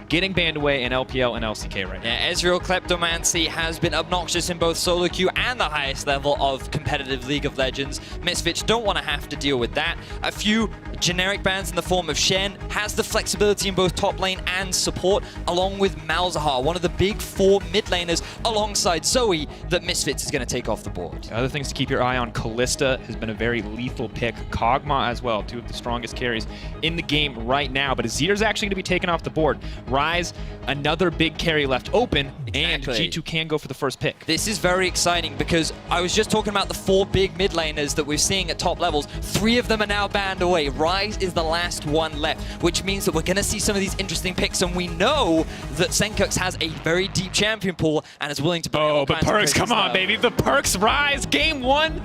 getting banned away in LPL and LCK right now. Yeah, Ezreal Kleptomancy has been obnoxious in both solo queue and the highest level of competitive League of Legends. Misfits don't want to have to deal with that. A few generic bans in the form of Shen has the flexibility in both top lane and support, along with Malzahar, one of the big four mid laners alongside Zoe that Misfits is going to take off the board. Other things to keep your eye on, Kalista has been a very lethal pick. Kog'Maw as well, two of the strongest carries in the game right now. But Azir's actually going to be taken off the board. Ryze, another big carry left open, and G2 can go for the first pick. This is very exciting because I was just talking about the four big mid laners that we're seeing at top levels. 3 of them are now banned away. Ryze is the last one left, which means that we're going to see some of these interesting picks, and we know that Sencux has a very deep champion pool and is willing to buy all but kinds PerkZ, come on, baby. The PerkZ Ryze, game 1.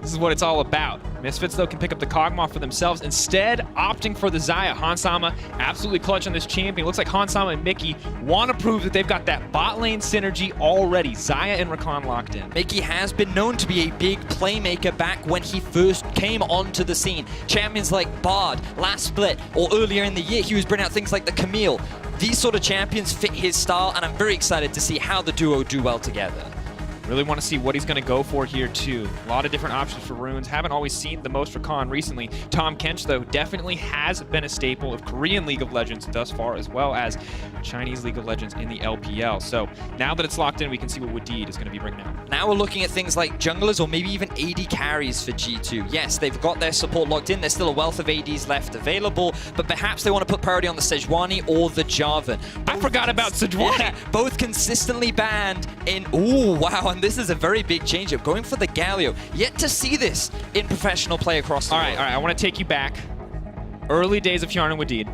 This is what it's all about. Misfits, though, can pick up the Kog'Maw for themselves, instead opting for the Xayah. Hansama absolutely clutch on this champion. Looks like Hansama and Mikyx want to prove that they've got that bot lane synergy already. Xayah and Rakan locked in. Mikyx has been known to be a big playmaker back when he first came onto the scene. Champions like Bard, last split, or earlier in the year, he was bringing out things like the Camille. These sort of champions fit his style, and I'm very excited to see how the duo do well together. Really want to see what he's going to go for here, too. A lot of different options for runes. Haven't always seen the most for Khan recently. Tahm Kench, though, definitely has been a staple of Korean League of Legends thus far, as well as Chinese League of Legends in the LPL. So now that it's locked in, we can see what Wadid is going to be bringing out. Now we're looking at things like junglers or maybe even AD carries for G2. Yes, they've got their support locked in. There's still a wealth of ADs left available, but perhaps they want to put priority on the Sejuani or the Jarvan. I forgot about Sejuani. Yeah, both consistently banned in... Ooh, wow, and this is a very big change-up. Going for the Galio. Yet to see this in professional play across the world. All right, I want to take you back. Early days of Hjärnan Wadid,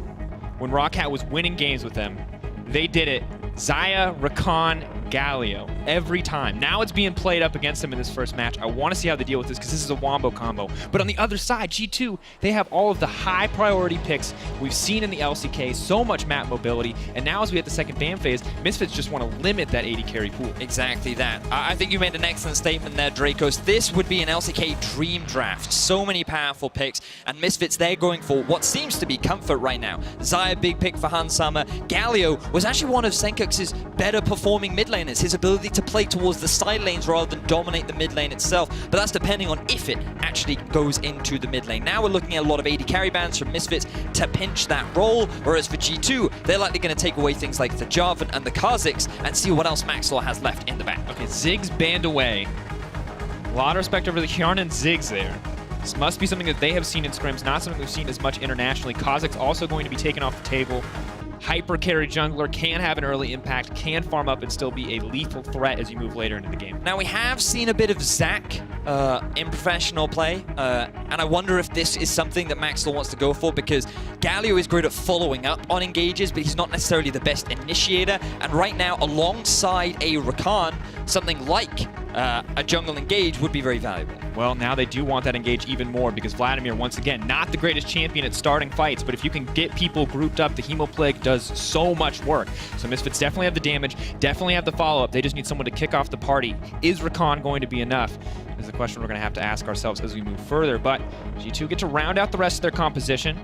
when Roccat was winning games with them, they did it. Xayah, Rakan, Galio, every time. Now it's being played up against them in this first match. I want to see how they deal with this because this is a wombo combo. But on the other side, G2, they have all of the high priority picks we've seen in the LCK, so much map mobility, and now as we hit the second ban phase, Misfits just want to limit that AD carry pool. Exactly that. I think you made an excellent statement there, Drakos. This would be an LCK dream draft. So many powerful picks, and Misfits, they're going for what seems to be comfort right now. Xayah, big pick for Hansama. Galio was actually one of Sencux's better performing mid laners, his ability to play towards the side lanes rather than dominate the mid lane itself, but that's depending on if it actually goes into the mid lane. Now we're looking at a lot of AD carry bans from Misfits to pinch that role, whereas for G2, they're likely going to take away things like the Jarvan and the Kha'Zix and see what else Maxlore has left in the back. Okay, Ziggs banned away. A lot of respect over the Hjärnan Ziggs there. This must be something that they have seen in scrims, not something we've seen as much internationally. Kha'Zix also going to be taken off the table. Hyper carry jungler, can have an early impact, can farm up and still be a lethal threat as you move later into the game. Now we have seen a bit of Zac in professional play, and I wonder if this is something that Maxlore wants to go for, because Galio is great at following up on engages, but he's not necessarily the best initiator, and right now alongside a Rakan, something like a jungle engage would be very valuable. Well, now they do want that engage even more because Vladimir, once again, not the greatest champion at starting fights, but if you can get people grouped up, the Hemoplague does so much work. So Misfits definitely have the damage, definitely have the follow-up. They just need someone to kick off the party. Is Rakan going to be enough? Is the question we're going to have to ask ourselves as we move further, but G2 get to round out the rest of their composition.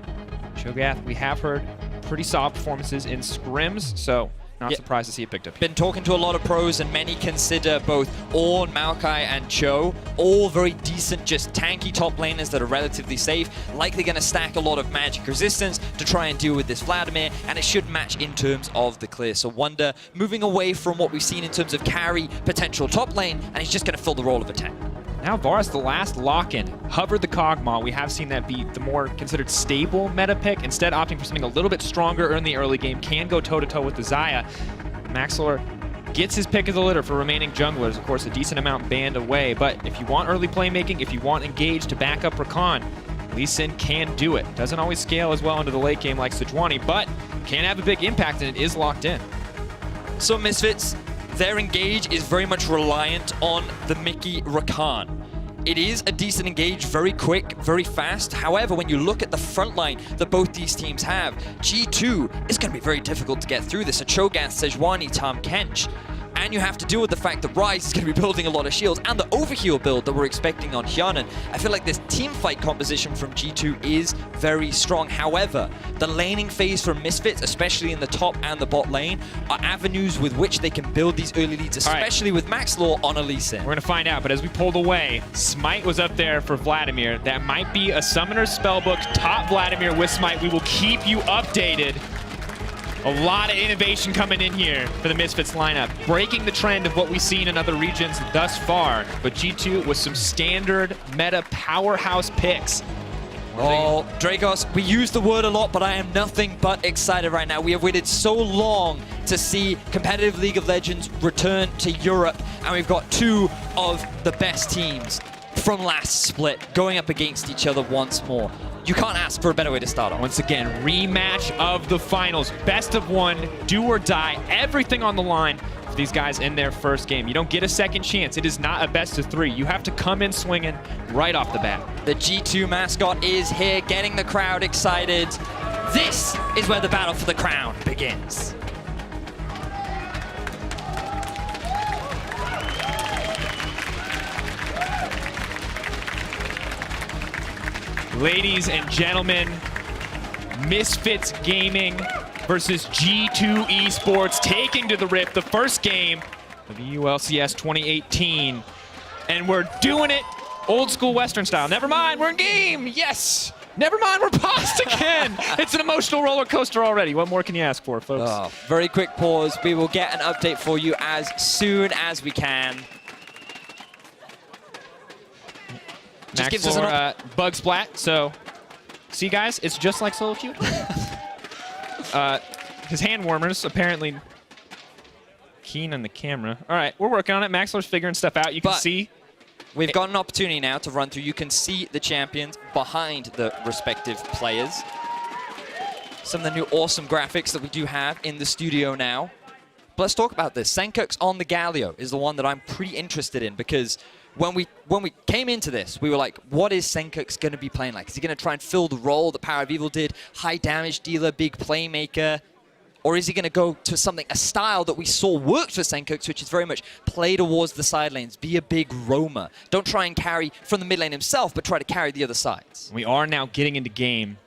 Cho'Gath, we have heard pretty solid performances in scrims, so not surprised to see it picked up here. Been talking to a lot of pros, and many consider both Ornn, Maokai, and Cho all very decent, just tanky top laners that are relatively safe. Likely going to stack a lot of magic resistance to try and deal with this Vladimir, and it should match in terms of the clear. So Wunder moving away from what we've seen in terms of carry potential top lane, and he's just going to fill the role of a tank. Now Varus, the last lock-in, hovered the Kog'Maw. We have seen that be the more considered stable meta pick, instead opting for something a little bit stronger in the early game, can go toe-to-toe with the Xayah. Maxlore gets his pick of the litter for remaining junglers. Of course, a decent amount banned away, but if you want early playmaking, if you want engage to back up Rakan, Lee Sin can do it. Doesn't always scale as well into the late game like Sejuani, but can have a big impact, and it is locked in. So Misfits, their engage is very much reliant on the Mikyx Rakan. It is a decent engage, very quick, very fast. However, when you look at the front line that both these teams have, G2 is going to be very difficult to get through this. A Cho'Gath, Sejuani, Tahm Kench. and you have to deal with the fact that Ryze is going to be building a lot of shields, and the overheal build that we're expecting on Hjärnan. I feel like this team fight composition from G2 is very strong. However, the laning phase from Misfits, especially in the top and the bot lane, are avenues with which they can build these early leads, especially with Maxlore on a Lee Sin. We're going to find out, but as we pulled away, Smite was up there for Vladimir. That might be a Summoner's Spellbook, top Vladimir with Smite. We will keep you updated. A lot of innovation coming in here for the Misfits lineup, breaking the trend of what we've seen in other regions thus far, but G2 with some standard meta powerhouse picks. Oh, Drakos, we use the word a lot, but I am nothing but excited right now. We have waited so long to see competitive League of Legends return to Europe, and we've got two of the best teams from last split going up against each other once more. You can't ask for a better way to start off. Once again, rematch of the finals. Best of one, do or die, everything on the line for these guys in their first game. You don't get a second chance. It is not a best of three. You have to come in swinging right off the bat. The G2 mascot is here, getting the crowd excited. This is where the battle for the crown begins. Ladies and gentlemen, Misfits Gaming versus G2 Esports taking to the Rift the first game of EU LCS 2018. And we're doing it old school Western style. Never mind, we're in game, yes! Never mind, we're paused again! It's an emotional roller coaster already. What more can you ask for, folks? Oh, very quick pause. We will get an update for you as soon as we can. Just gives us a bug splat, so see guys, it's just like solo queue. His hand warmers apparently keen on the camera. All right, we're working on it. Maxlore's figuring stuff out. You can see. We've got an opportunity now to run through. You can see the champions behind the respective players. Some of the new awesome graphics that we do have in the studio now. But let's talk about this. Sencux on the Galio is the one that I'm pretty interested in, because when we came into this, we were like, what is Sencux going to be playing like? Is he going to try and fill the role that Power of Evil did? High damage dealer, big playmaker? Or is he going to go to something, a style that we saw worked for Sencux, which is very much play towards the side lanes, be a big roamer. Don't try and carry from the mid lane himself, but try to carry the other sides. We are now getting into game.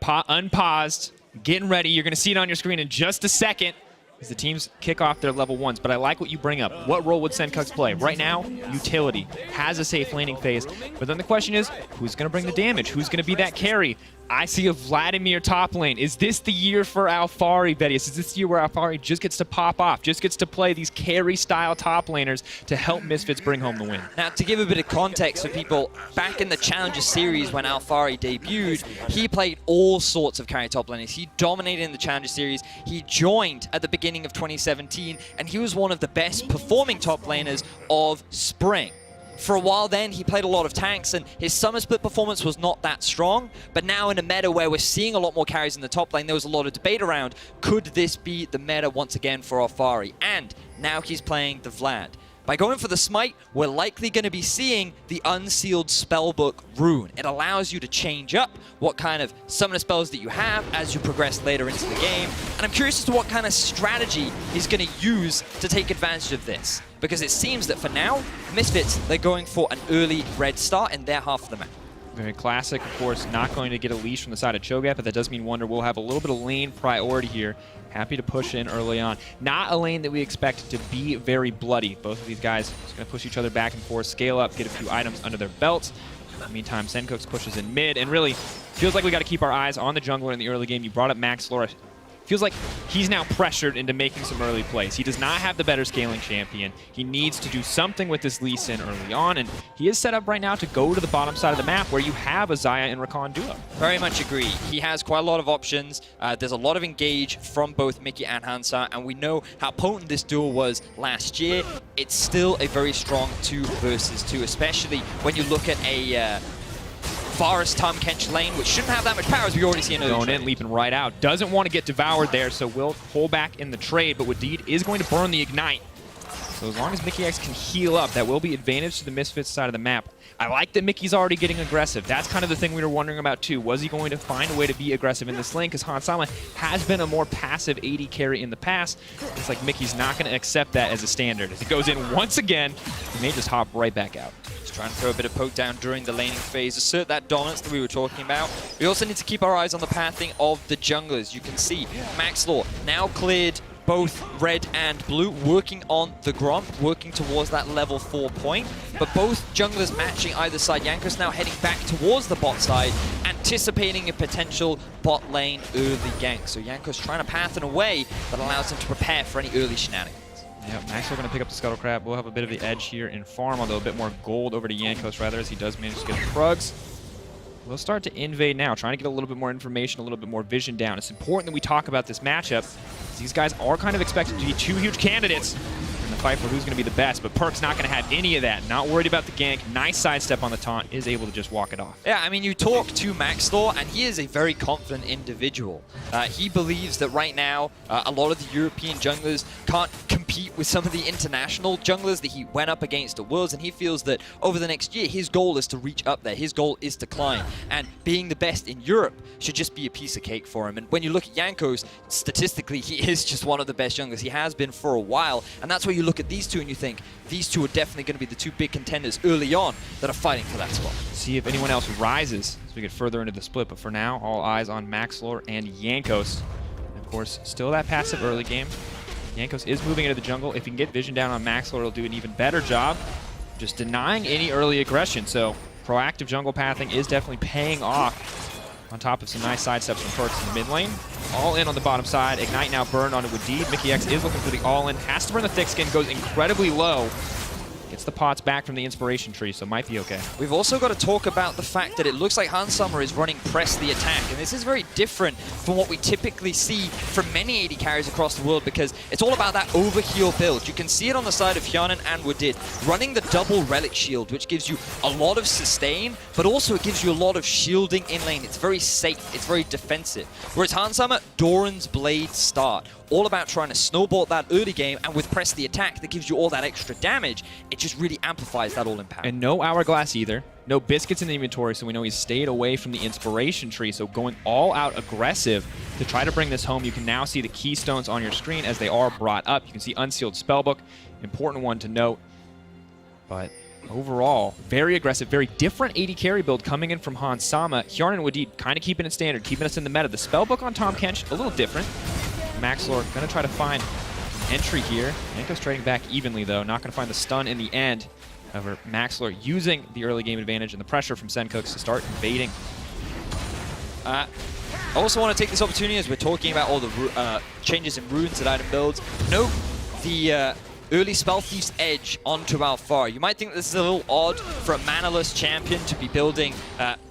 Unpaused, getting ready. You're going to see it on your screen in just a second as the teams kick off their level ones. But I like what you bring up. What role would Sencux play? Right now, utility. Has a safe laning phase. But then the question is, who's going to bring the damage? Who's going to be that carry? I see a Vladimir top lane. Is this the year for Alphari, Vedius? Is this the year where Alphari just gets to pop off, just gets to play these carry-style top laners to help Misfits bring home the win? Now, to give a bit of context for people, back in the Challenger Series when Alphari debuted, he played all sorts of carry top laners. He dominated in the Challenger Series. He joined at the beginning of 2017, and he was one of the best performing top laners of Spring. For a while then, he played a lot of tanks, and his summer split performance was not that strong. But now in a meta where we're seeing a lot more carries in the top lane, there was a lot of debate around, could this be the meta once again for Alphari? And now he's playing the Vlad. By going for the Smite, we're likely going to be seeing the Unsealed Spellbook rune. It allows you to change up what kind of summoner spells that you have as you progress later into the game. And I'm curious as to what kind of strategy he's going to use to take advantage of this. Because it seems that for now, Misfits, they're going for an early red start in their half of the map. Very classic, of course, not going to get a leash from the side of Cho'Gath, but that does mean Wunder will have a little bit of lane priority here. Happy to push in early on. Not a lane that we expect to be very bloody. Both of these guys just going to push each other back and forth, scale up, get a few items under their belts. In the meantime, Sencux pushes in mid, and really feels like we got to keep our eyes on the jungler in the early game. You brought up Maxlore. Feels like he's now pressured into making some early plays. He does not have the better scaling champion. He needs to do something with this Lee Sin early on, and he is set up right now to go to the bottom side of the map where you have a Xayah and Rakan duo. Very much agree. He has quite a lot of options. There's a lot of engage from both Mikyx and Hansa, and we know how potent this duel was last year. It's still a very strong 2 versus 2, especially when you look at a Varus Tahm Kench lane, which shouldn't have that much power, as we already see in going in, leaping right out. Doesn't want to get devoured there, so will pull back in the trade, but Wadid is going to burn the Ignite. So as long as Mikyx can heal up, that will be advantage to the Misfits side of the map. I like that Mickey's already getting aggressive. That's kind of the thing we were wondering about too. Was he going to find a way to be aggressive in this lane? Because Hansama has been a more passive AD carry in the past. It's like Mickey's not going to accept that as a standard. As he goes in once again, he may just hop right back out. Just trying to throw a bit of poke down during the laning phase, assert that dominance that we were talking about. We also need to keep our eyes on the pathing of the junglers. You can see Maxlore now cleared both red and blue, working on the Gromp, working towards that level 4 point. But both junglers matching either side. Jankos now heading back towards the bot side, anticipating a potential bot lane early gank. So Jankos trying to path in a way that allows him to prepare for any early shenanigans. Yeah, Maxwell going to pick up the Scuttle Crab. We'll have a bit of the edge here in farm, although a bit more gold over to Jankos rather, as he does manage to get the Prugs. We'll start to invade now, trying to get a little bit more information, a little bit more vision down. It's important that we talk about this matchup. These guys are kind of expected to be two huge candidates in the fight for who's going to be the best, but PerkZ not going to have any of that. Not worried about the gank. Nice sidestep on the taunt. Is able to just walk it off. Yeah, I mean, you talk to Maxlore, and he is a very confident individual. He believes that right now, a lot of the European junglers can't compete with some of the international junglers that he went up against at Worlds, and he feels that over the next year, his goal is to reach up there. His goal is to climb, and being the best in Europe should just be a piece of cake for him. And when you look at Jankos, statistically, he is just one of the best junglers. He has been for a while, and that's where you look at these two and you think, these two are definitely going to be the two big contenders early on that are fighting for that spot. See if anyone else rises as we get further into the split, but for now, all eyes on Maxlore and Jankos. And of course, still that passive early game. Jankos is moving into the jungle. If he can get vision down on Maxlore, it'll do an even better job just denying any early aggression. So proactive jungle pathing is definitely paying off on top of some nice sidesteps from PerkZ in the mid lane. All in on the bottom side. Ignite now burned onto Wadid. Mikyx is looking for the all-in. Has to burn the thick skin. Goes incredibly low. Gets the pots back from the inspiration tree, so might be okay. We've also got to talk about the fact that it looks like Hansama is running press the attack, and this is very different from what we typically see from many AD carries across the world, because it's all about that overheal build. You can see it on the side of Hjärnan and Wadid, running the double relic shield, which gives you a lot of sustain, but also it gives you a lot of shielding in lane. It's very safe, it's very defensive. Whereas Hansama, Doran's Blade start, all about trying to snowball that early game, and with press the attack that gives you all that extra damage, it just really amplifies that all impact. And no Hourglass either. No biscuits in the inventory, so we know he's stayed away from the inspiration tree, so going all out aggressive to try to bring this home. You can now see the keystones on your screen as they are brought up. You can see Unsealed Spellbook, important one to note. But overall, very aggressive, very different AD carry build coming in from Hansama. Hjärnan and Wadid kind of keeping it standard, keeping us in the meta. The Spellbook on Tahm Kench, a little different. Maxlore going to try to find an entry here. Jankos trading back evenly, though. Not going to find the stun in the end. However, Maxlore using the early game advantage and the pressure from Sencux to start invading. I also want to take this opportunity, as we're talking about all the changes in runes and item builds. Note the early Spell Thief's Edge onto Alphari. You might think this is a little odd for a mana-less champion to be building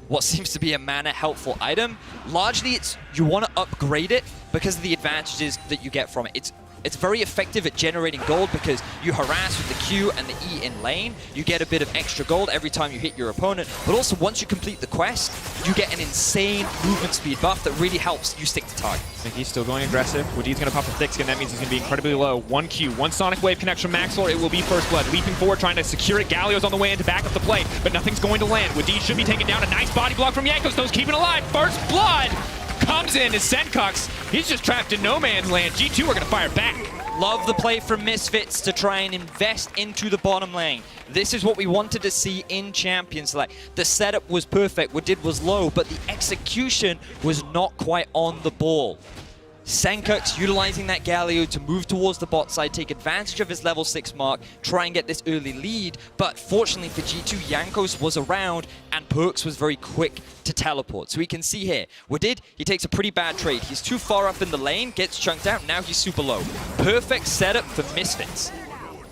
what seems to be a mana-helpful item. Largely, you want to upgrade it because of the advantages that you get from it. It's very effective at generating gold because you harass with the Q and the E in lane. You get a bit of extra gold every time you hit your opponent, but also once you complete the quest, you get an insane movement speed buff that really helps you stick to target. I think he's still going aggressive. Wadid's going to pop the thick skin. That means he's going to be incredibly low. One Q, one Sonic Wave connects from Maxlore. It will be first blood. Leaping forward, trying to secure it. Galio's on the way in to back up the play, but nothing's going to land. Wadid should be taken down. A nice body block from Jankos. Those keeping alive. First blood comes in as Sencux. He's just trapped in no man's land. G2 are going to fire back. Love the play from Misfits to try and invest into the bottom lane. This is what we wanted to see in Champions Select. The setup was perfect, what did was low, but the execution was not quite on the ball. Sencux utilizing that Galio to move towards the bot side, take advantage of his level 6 mark, try and get this early lead, but fortunately for G2, Jankos was around and PerkZ was very quick to teleport. So we can see here, Wadid, he takes a pretty bad trade. He's too far up in the lane, gets chunked out, now he's super low. Perfect setup for Misfits.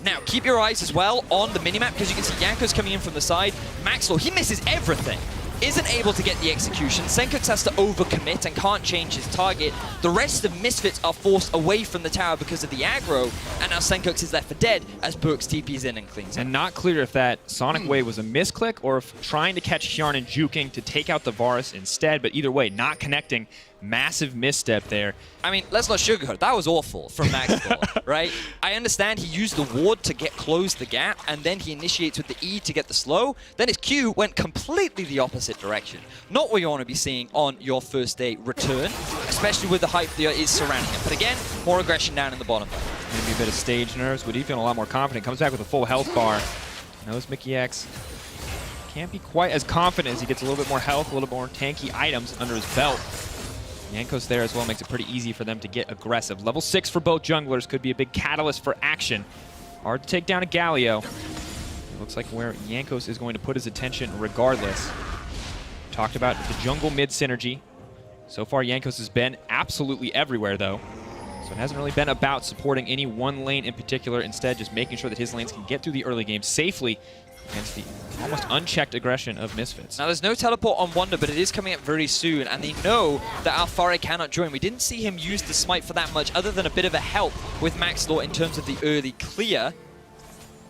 Now, keep your eyes as well on the minimap, because you can see Jankos coming in from the side. Maxlore, he misses everything. Isn't able to get the execution. Sencux has to overcommit and can't change his target. The rest of Misfits are forced away from the tower because of the aggro, and now Sencux is left for dead as PerkZ TPs in and cleans it. And not clear if that Sonic Wave was a misclick or if trying to catch Hjärnan juking to take out the Varus instead, but either way, not connecting Massive misstep there. I mean, let's not sugarcoat. That was awful from Maxlore, right? I understand he used the ward to close the gap, and then he initiates with the E to get the slow. Then his Q went completely the opposite direction. Not what you want to be seeing on your first day return, especially with the hype that is surrounding him. But again, more aggression down in the bottom. Maybe a bit of stage nerves. Wadid feeling a lot more confident. Comes back with a full health bar. Knows Mikyx can't be quite as confident as he gets a little bit more health, a little more tanky items under his belt. Jankos there as well makes it pretty easy for them to get aggressive. Level 6 for both junglers could be a big catalyst for action. Hard to take down a Galio. It looks like where Jankos is going to put his attention regardless. Talked about the jungle mid synergy. So far Jankos has been absolutely everywhere though. So it hasn't really been about supporting any one lane in particular, instead just making sure that his lanes can get through the early game safely against the almost unchecked aggression of Misfits. Now there's no teleport on Wunder, but it is coming up very soon, and they know that Alphari cannot join. We didn't see him use the smite for that much, other than a bit of a help with Maxlore in terms of the early clear.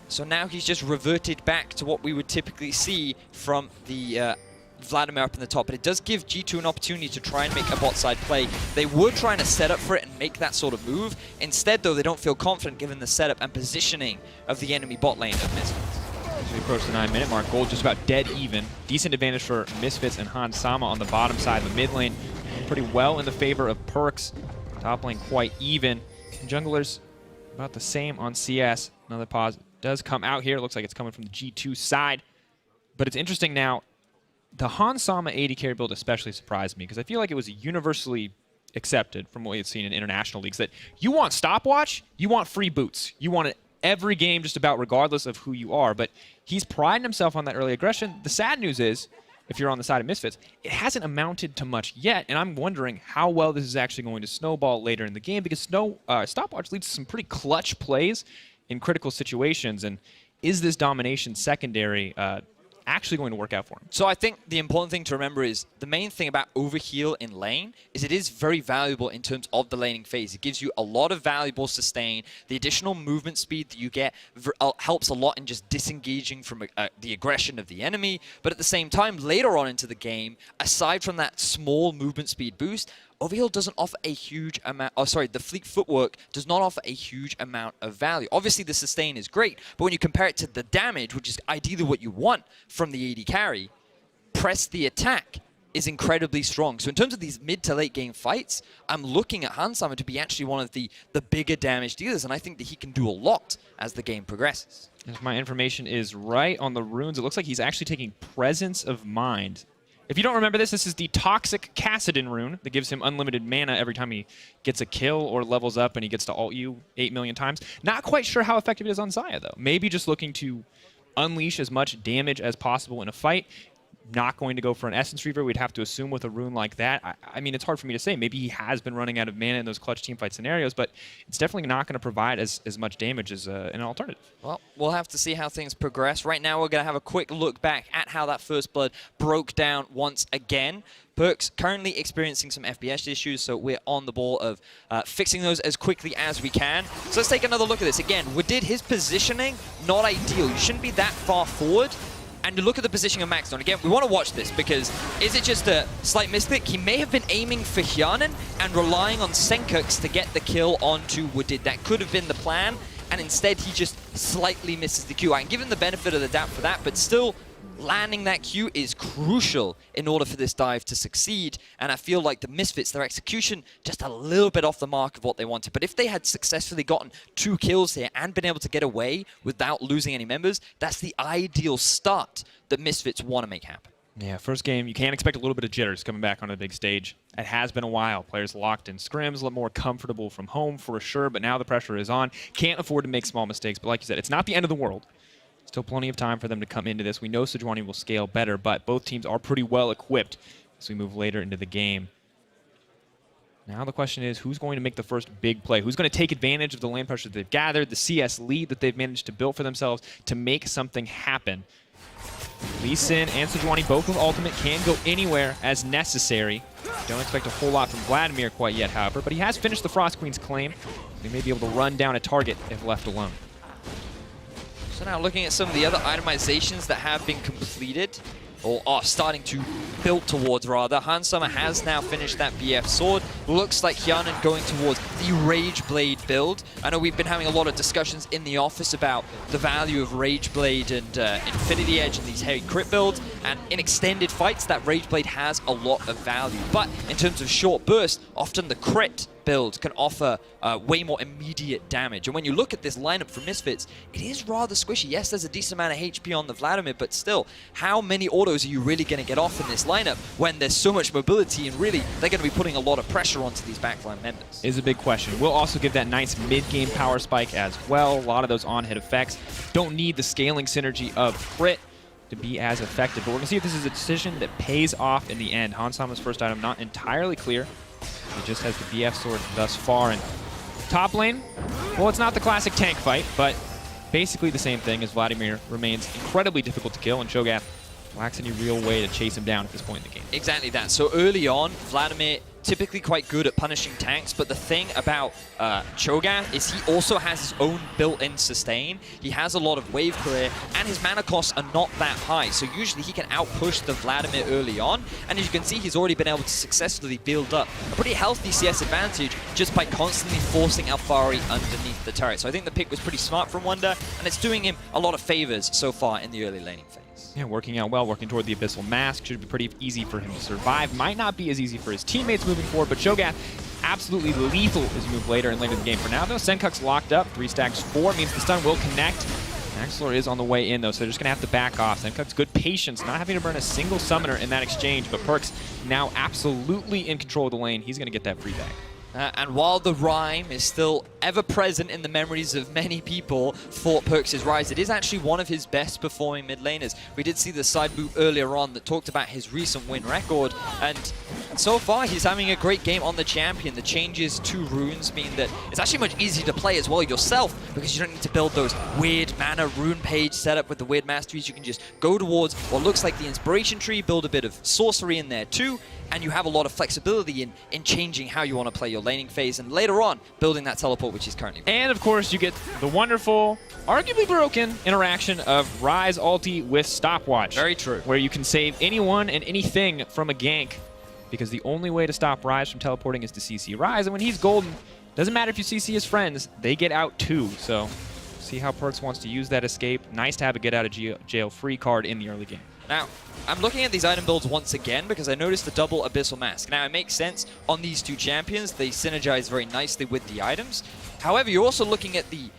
So now he's just reverted back to what we would typically see from the Vladimir up in the top, but it does give G2 an opportunity to try and make a bot side play. They were trying to set up for it and make that sort of move. Instead, though, they don't feel confident given the setup and positioning of the enemy bot lane of Misfits. As we approach the 9-minute mark, gold just about dead even. Decent advantage for Misfits and Hansama on the bottom side. The mid lane pretty well in the favor of PerkZ. Top lane quite even. And junglers about the same on CS. Another pause does come out here. It looks like it's coming from the G2 side. But it's interesting now, the Hansama AD carry build especially surprised me because I feel like it was universally accepted from what we had seen in international leagues that you want stopwatch, you want free boots. You want it every game just about regardless of who you are. But he's priding himself on that early aggression. The sad news is, if you're on the side of Misfits, it hasn't amounted to much yet, and I'm wondering how well this is actually going to snowball later in the game because stopwatch leads to some pretty clutch plays in critical situations, and is this domination secondary actually going to work out for him? So I think the important thing to remember is the main thing about overheal in lane is it is very valuable in terms of the laning phase. It gives you a lot of valuable sustain. The additional movement speed that you get helps a lot in just disengaging from the aggression of the enemy. But at the same time, later on into the game, aside from that small movement speed boost, overheal doesn't offer a huge amount, the fleet footwork does not offer a huge amount of value. Obviously the sustain is great, but when you compare it to the damage, which is ideally what you want from the AD carry, press the attack is incredibly strong. So in terms of these mid to late game fights, I'm looking at Hansama to be actually one of the bigger damage dealers, and I think that he can do a lot as the game progresses. If my information is right on the runes, it looks like he's actually taking Presence of Mind. If you don't remember this is the Toxic Kassadin rune that gives him unlimited mana every time he gets a kill or levels up and he gets to ult you 8 million times. Not quite sure how effective it is on Xayah, though. Maybe just looking to unleash as much damage as possible in a fight. Not going to go for an Essence Reaver, we'd have to assume with a rune like that. I mean, it's hard for me to say. Maybe he has been running out of mana in those clutch teamfight scenarios, but it's definitely not going to provide as much damage as an alternative. Well, we'll have to see how things progress. Right now, we're going to have a quick look back at how that first blood broke down once again. PerkZ currently experiencing some FPS issues, so we're on the ball of fixing those as quickly as we can. So let's take another look at this. Again, Wadid, his positioning, not ideal. You shouldn't be that far forward. And you look at the positioning of Maxlore. Again, we want to watch this because is it just a slight misclick? He may have been aiming for Hjärnan and relying on Sencux to get the kill onto Wadid. That could have been the plan, and instead he just slightly misses the Q. I can give him the benefit of the doubt for that, but still, landing that Q is crucial in order for this dive to succeed, and I feel like the Misfits, their execution, just a little bit off the mark of what they wanted. But if they had successfully gotten 2 kills here and been able to get away without losing any members, that's the ideal start that Misfits want to make happen. Yeah, first game, you can expect a little bit of jitters coming back on the big stage. It has been a while. Players locked in scrims, a little more comfortable from home for sure, but now the pressure is on. Can't afford to make small mistakes, but like you said, it's not the end of the world. Still plenty of time for them to come into this. We know Sejuani will scale better, but both teams are pretty well equipped as we move later into the game. Now the question is, who's going to make the first big play? Who's going to take advantage of the lane pressure that they've gathered, the CS lead that they've managed to build for themselves to make something happen? Lee Sin and Sejuani, both with ultimate, can go anywhere as necessary. Don't expect a whole lot from Vladimir quite yet, however, but he has finished the Frost Queen's claim. They may be able to run down a target if left alone. So now looking at some of the other itemizations that have been completed. or are starting to build towards, rather. Hansama has now finished that BF sword. Looks like Hjärnan going towards the Rage Blade build. I know we've been having a lot of discussions in the office about the value of Rage Blade and Infinity Edge and these heavy crit builds, and in extended fights, that Rage Blade has a lot of value. But in terms of short burst, often the crit build can offer way more immediate damage. And when you look at this lineup from Misfits, it is rather squishy. Yes, there's a decent amount of HP on the Vladimir, but still, how many autos are you really going to get off in this lineup when there's so much mobility, and really, they're going to be putting a lot of pressure onto these backline members? Is a big question. We'll also give that nice mid-game power spike as well. A lot of those on-hit effects don't need the scaling synergy of crit to be as effective. But we're going to see if this is a decision that pays off in the end. Hansama's first item not entirely clear. He just has the BF sword thus far. And top lane, well, it's not the classic tank fight, but basically the same thing, as Vladimir remains incredibly difficult to kill, and Cho'Gath lacks any real way to chase him down at this point in the game. Exactly that. So early on, Vladimir typically quite good at punishing tanks, but the thing about Cho'Gath is he also has his own built-in sustain. He has a lot of wave clear, and his mana costs are not that high, so usually he can outpush the Vladimir early on, and as you can see, he's already been able to successfully build up a pretty healthy CS advantage just by constantly forcing Alphari underneath the turret. So I think the pick was pretty smart from Wunder, and it's doing him a lot of favors so far in the early laning phase. Yeah, working out well, working toward the Abyssal Mask. Should be pretty easy for him to survive. Might not be as easy for his teammates moving forward, but Cho'Gath absolutely lethal as you move later and later in the game. For now, though, Sencux locked up. 3 stacks 4 means the stun will connect. Maxlore is on the way in, though, so they're just going to have to back off. Sencux, good patience, not having to burn a single summoner in that exchange, but PerkZ now absolutely in control of the lane. He's going to get that free bag. And while the rhyme is still ever present in the memories of many people for PerkZ Ryze, it is actually one of his best performing mid laners. We did see the side boot earlier on that talked about his recent win record, and so far he's having a great game on the champion. The changes to runes mean that it's actually much easier to play as well yourself, because you don't need to build those weird mana rune page setup with the weird masteries. You can just go towards what looks like the inspiration tree, build a bit of sorcery in there too, and you have a lot of flexibility in changing how you want to play your laning phase, and later on, building that teleport, which is currently... And of course, you get the wonderful, arguably broken interaction of Ryze ulti with stopwatch. Very true. Where you can save anyone and anything from a gank, because the only way to stop Ryze from teleporting is to CC Ryze, and when he's golden, doesn't matter if you CC his friends, they get out too. So, see how PerkZ wants to use that escape. Nice to have a get out of jail free card in the early game. Now, I'm looking at these item builds once again because I noticed the double Abyssal Mask. Now, it makes sense on these two champions. They synergize very nicely with the items. However, you're also looking at the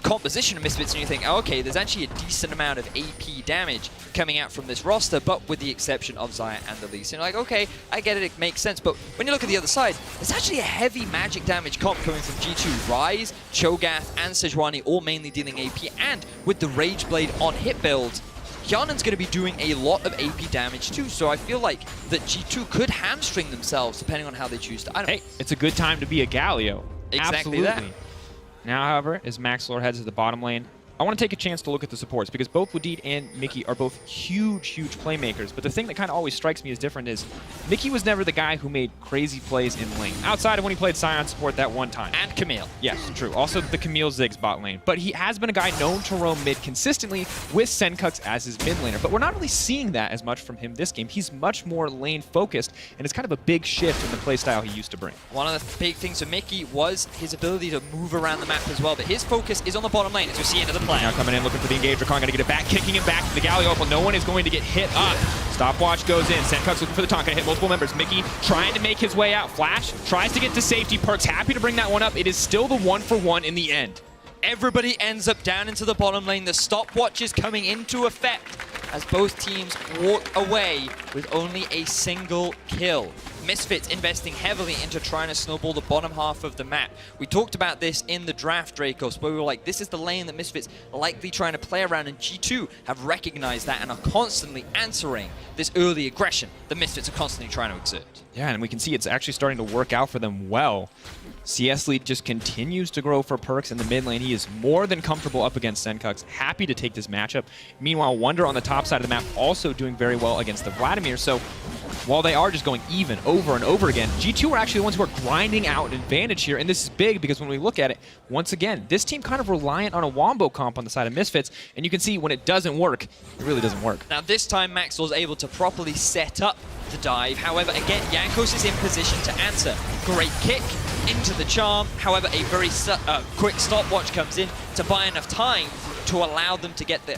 composition of Misfits and you think, oh, okay, there's actually a decent amount of AP damage coming out from this roster, but with the exception of Xayah and the Lee Sin. Like, okay, I get it, it makes sense. But when you look at the other side, there's actually a heavy magic damage comp coming from G2. Ryze, Cho'Gath, and Sejuani all mainly dealing AP, and with the Rage Blade on hit build, Hjärnan's going to be doing a lot of AP damage too, so I feel like that G2 could hamstring themselves depending on how they choose to. Hey, it's a good time to be a Galio. Exactly. Absolutely. That. Now, however, as Maxlore heads to the bottom lane, I want to take a chance to look at the supports, because both Wadid and Mikyx are both huge playmakers. But the thing that kind of always strikes me as different is Mikyx was never the guy who made crazy plays in lane, outside of when he played Scion support that one time. And Camille. Yes, true. Also the Camille Ziggs bot lane. But he has been a guy known to roam mid consistently with Sencux as his mid laner. But we're not really seeing that as much from him this game. He's much more lane focused, and it's kind of a big shift in the playstyle he used to bring. One of the big things for Mikyx was his ability to move around the map as well, but his focus is on the bottom lane, as we see into the play. Now coming in, looking for the engage. Rakan gonna get it back, kicking him back to the Galio, but no one is going to get hit up. Stopwatch goes in. Sencux looking for the taunt, gonna hit multiple members. Mikyx trying to make his way out. Flash tries to get to safety. PerkZ happy to bring that one up. It is still the 1-for-1 in the end. Everybody ends up down into the bottom lane. The stopwatch is coming into effect as both teams walk away with only a single kill. Misfits investing heavily into trying to snowball the bottom half of the map. We talked about this in the draft, Drakos, where we were like, this is the lane that Misfits are likely trying to play around, and G2 have recognized that and are constantly answering this early aggression that Misfits are constantly trying to exert. Yeah, and we can see it's actually starting to work out for them well. CS lead just continues to grow for PerkZ in the mid lane. He is more than comfortable up against Sencux, happy to take this matchup. Meanwhile, Wunder on the top side of the map also doing very well against the Vladimir. So while they are just going even over and over again, G2 are actually the ones who are grinding out an advantage here, and this is big because when we look at it, once again, this team kind of reliant on a wombo comp on the side of Misfits, and you can see when it doesn't work, it really doesn't work. Now this time Maxlore is able to properly set up the dive. However, again, Jankos is in position to answer. Great kick into the charm. However, a very quick stopwatch comes in to buy enough time to allow them to get the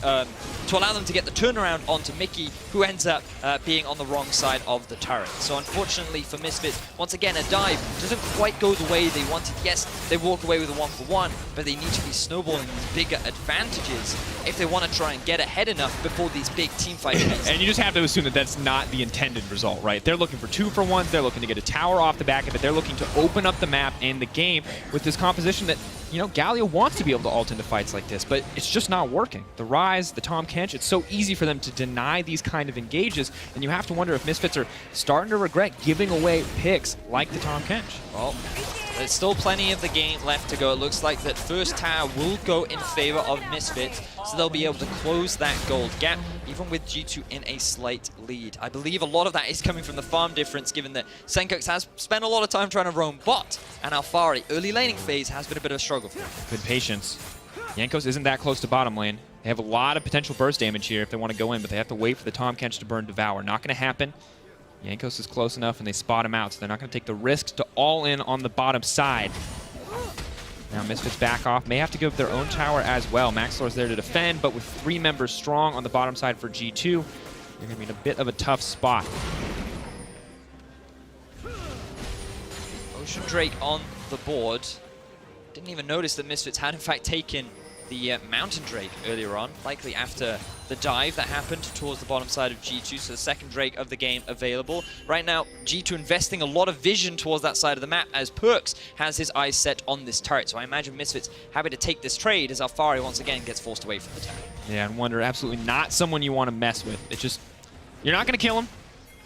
turnaround onto Mikyx, who ends up being on the wrong side of the turret. So unfortunately for Misfits, once again, a dive doesn't quite go the way they wanted. Yes, they walk away with a 1-for-1, but they need to be snowballing these bigger advantages if they want to try and get ahead enough before these big team fights. And you just have to assume that that's not the intended result, right? They're looking for 2-for-1s, they're looking to get a tower off the back of it, they're looking to open up the map and the game with this composition that, you know, Galio wants to be able to ult into fights like this, but it's just not working. The Ryze, the Tahm Kench, it's so easy for them to deny these kind of engages, and you have to wonder if Misfits are starting to regret giving away picks like the Tahm Kench. Well, there's still plenty of the game left to go. It looks like that first tower will go in favor of Misfits, so they'll be able to close that gold gap, even with G2 in a slight lead. I believe a lot of that is coming from the farm difference, given that Sencux has spent a lot of time trying to roam bot, and Alphari, early laning phase, has been a bit of a struggle for him. Good patience. Jankos isn't that close to bottom lane. They have a lot of potential burst damage here if they want to go in, but they have to wait for the Tahm Kench to burn Devour. Not going to happen. Jankos is close enough, and they spot him out, so they're not going to take the risk to all in on the bottom side. Now Misfits back off. May have to give their own tower as well. Maxlore's there to defend, but with 3 members strong on the bottom side for G2, they're going to be in a bit of a tough spot. Ocean Drake on the board. Didn't even notice that Misfits had in fact taken the Mountain Drake earlier on, likely after the dive that happened towards the bottom side of G2, so the second Drake of the game available. Right now, G2 investing a lot of vision towards that side of the map as PerkZ has his eyes set on this turret. So I imagine Misfits happy to take this trade as Alphari once again gets forced away from the turret. Yeah, and Wunder, absolutely not someone you want to mess with. It's just, you're not going to kill him.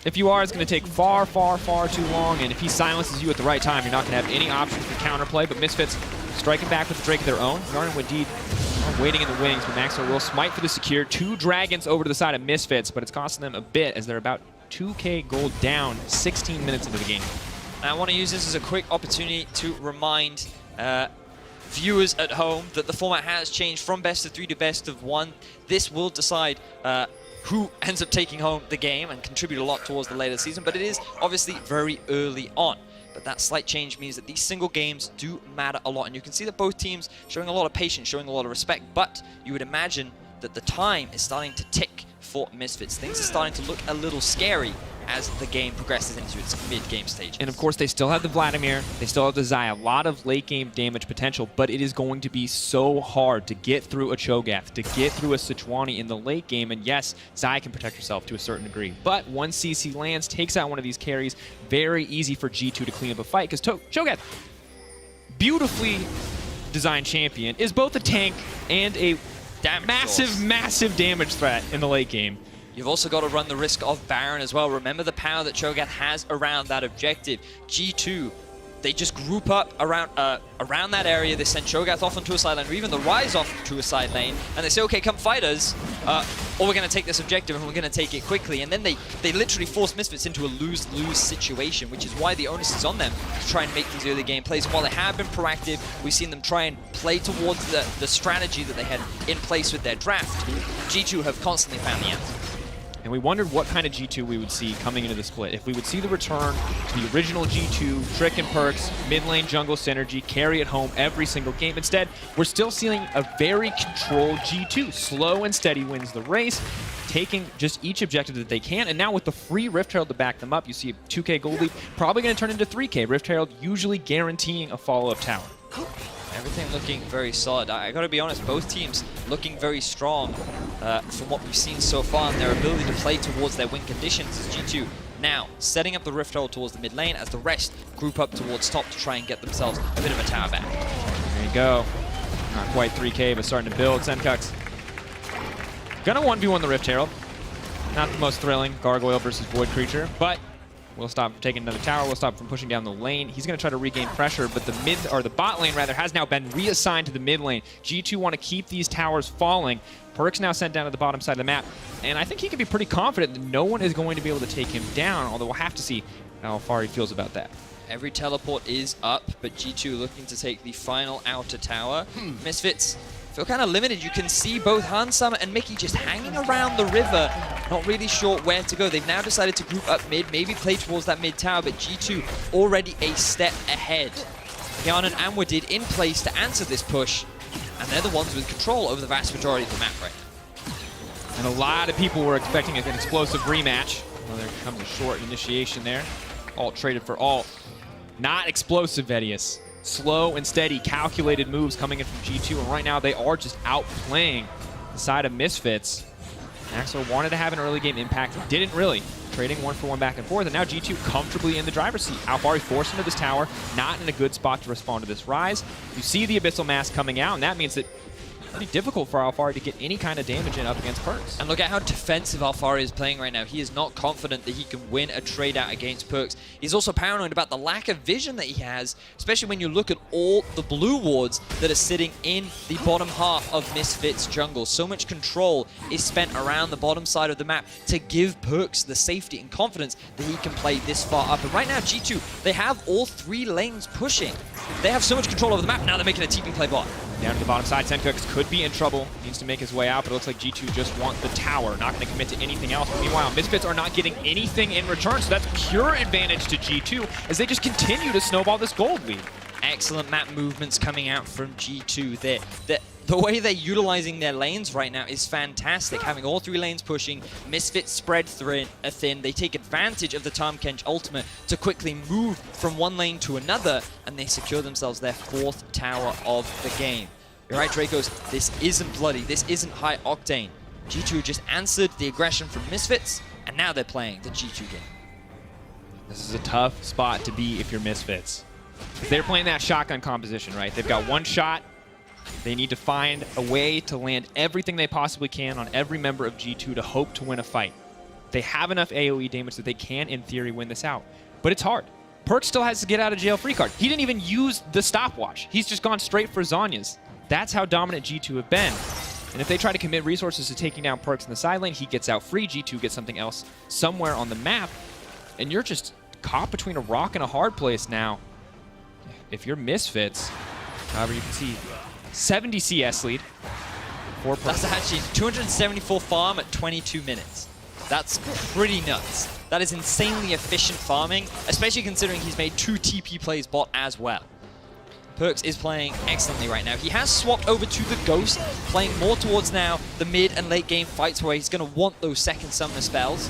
If you are, it's going to take far, far, far too long, and if he silences you at the right time, you're not going to have any options for counterplay, but Misfits striking back with the Drake of their own. Hjärnan and Wadid waiting in the wings, but Maxlore will smite for the secure. 2 dragons over to the side of Misfits, but it's costing them a bit as they're about 2k gold down 16 minutes into the game. I want to use this as a quick opportunity to remind viewers at home that the format has changed from best of 3 to best of 1. This will decide who ends up taking home the game and contribute a lot towards the later season, but it is obviously very early on. But that slight change means that these single games do matter a lot, and you can see that both teams showing a lot of patience, showing a lot of respect, but you would imagine that the time is starting to tick for Misfits. Things are starting to look a little scary as the game progresses into its mid-game stage. And of course, they still have the Vladimir, they still have the Xayah, a lot of late-game damage potential, but it is going to be so hard to get through a Cho'Gath, to get through a Sejuani in the late game, and yes, Xayah can protect herself to a certain degree, but once CC lands, takes out one of these carries, very easy for G2 to clean up a fight, because Cho'Gath, beautifully designed champion, is both a tank and a massive damage threat in the late game. You've also got to run the risk of Baron as well. Remember the power that Cho'Gath has around that objective. G2, they just group up around that area. They send Cho'Gath off onto a side lane, or even the Ryze off to a side lane, and they say, okay, come fight us, or we're going to take this objective and we're going to take it quickly. And then they literally force Misfits into a lose-lose situation, which is why the onus is on them to try and make these early game plays. While they have been proactive, we've seen them try and play towards the strategy that they had in place with their draft. G2 have constantly found the answer. And we wondered what kind of G2 we would see coming into the split. If we would see the return to the original G2, Trick and PerkZ, mid lane jungle synergy, carry it home every single game. Instead, we're still seeing a very controlled G2. Slow and steady wins the race, taking just each objective that they can. And now with the free Rift Herald to back them up, you see a 2k gold lead, probably going to turn into 3k. Rift Herald usually guaranteeing a follow-up tower. Everything looking very solid. I gotta be honest, both teams looking very strong from what we've seen so far, and their ability to play towards their win conditions as G2 now setting up the Rift Herald towards the mid lane as the rest group up towards top to try and get themselves a bit of a tower back. There you go. Not quite 3k, but starting to build. Sencux gonna 1v1 the Rift Herald. Not the most thrilling Gargoyle versus Void Creature, but Will stop from taking another tower. Will stop from pushing down the lane. He's going to try to regain pressure, but the bot lane rather has now been reassigned to the mid lane. G2 want to keep these towers falling. PerkZ now sent down to the bottom side of the map, and I think he can be pretty confident that no one is going to be able to take him down, although we'll have to see how Alphari feels about that. Every teleport is up, but G2 looking to take the final outer tower. Misfits feel kind of limited. You can see both Hansama and Mikyx just hanging around the river, not really sure where to go. They've now decided to group up mid, maybe play towards that mid tower, but G2 already a step ahead. Hjärnan and Wadid in place to answer this push, and they're the ones with control over the vast majority of the map right now. And a lot of people were expecting an explosive rematch. Well, there comes a short initiation there. Alt traded for alt. Not explosive, Vedius. Slow and steady, calculated moves coming in from G2, and right now they are just outplaying the side of Misfits. Maxlore wanted to have an early game impact, didn't really. Trading 1-for-1 back and forth, and now G2 comfortably in the driver's seat. Alphari forced into this tower, not in a good spot to respond to this Ryze. You see the Abyssal Mass coming out, and that means that pretty difficult for Alphari to get any kind of damage in up against PerkZ. And look at how defensive Alphari is playing right now. He is not confident that he can win a trade out against PerkZ. He's also paranoid about the lack of vision that he has, especially when you look at all the blue wards that are sitting in the bottom half of Misfits jungle. So much control is spent around the bottom side of the map to give PerkZ the safety and confidence that he can play this far up. And right now, G2, they have all 3 lanes pushing. They have so much control over the map. Now they're making a TP play bot. Down to the bottom side, Sencux could be in trouble. Needs to make his way out, but it looks like G2 just want the tower. Not going to commit to anything else. But meanwhile, Misfits are not getting anything in return, so that's pure advantage to G2 as they just continue to snowball this gold lead. Excellent map movements coming out from G2 there. The way they're utilizing their lanes right now is fantastic. Having all 3 lanes pushing, Misfits spread thin. They take advantage of the Tahm Kench ultimate to quickly move from one lane to another, and they secure themselves their 4th tower of the game. You're right, Drakos, this isn't bloody. This isn't high octane. G2 just answered the aggression from Misfits, and now they're playing the G2 game. This is a tough spot to be if you're Misfits. Because they're playing that shotgun composition, right? They've got one shot. They need to find a way to land everything they possibly can on every member of G2 to hope to win a fight. They have enough AoE damage that they can, in theory, win this out. But it's hard. PerkZ still has to get out of jail free card. He didn't even use the stopwatch. He's just gone straight for Zhonya's. That's how dominant G2 have been. And if they try to commit resources to taking down PerkZ in the side lane, he gets out free. G2 gets something else somewhere on the map. And you're just caught between a rock and a hard place now. If you're Misfits, however, you can see 70 CS lead. That's actually 274 farm at 22 minutes. That's pretty nuts. That is insanely efficient farming, especially considering he's made 2 TP plays bot as well. PerkZ is playing excellently right now. He has swapped over to the Ghost, playing more towards now the mid and late game fights where he's going to want those second summoner spells.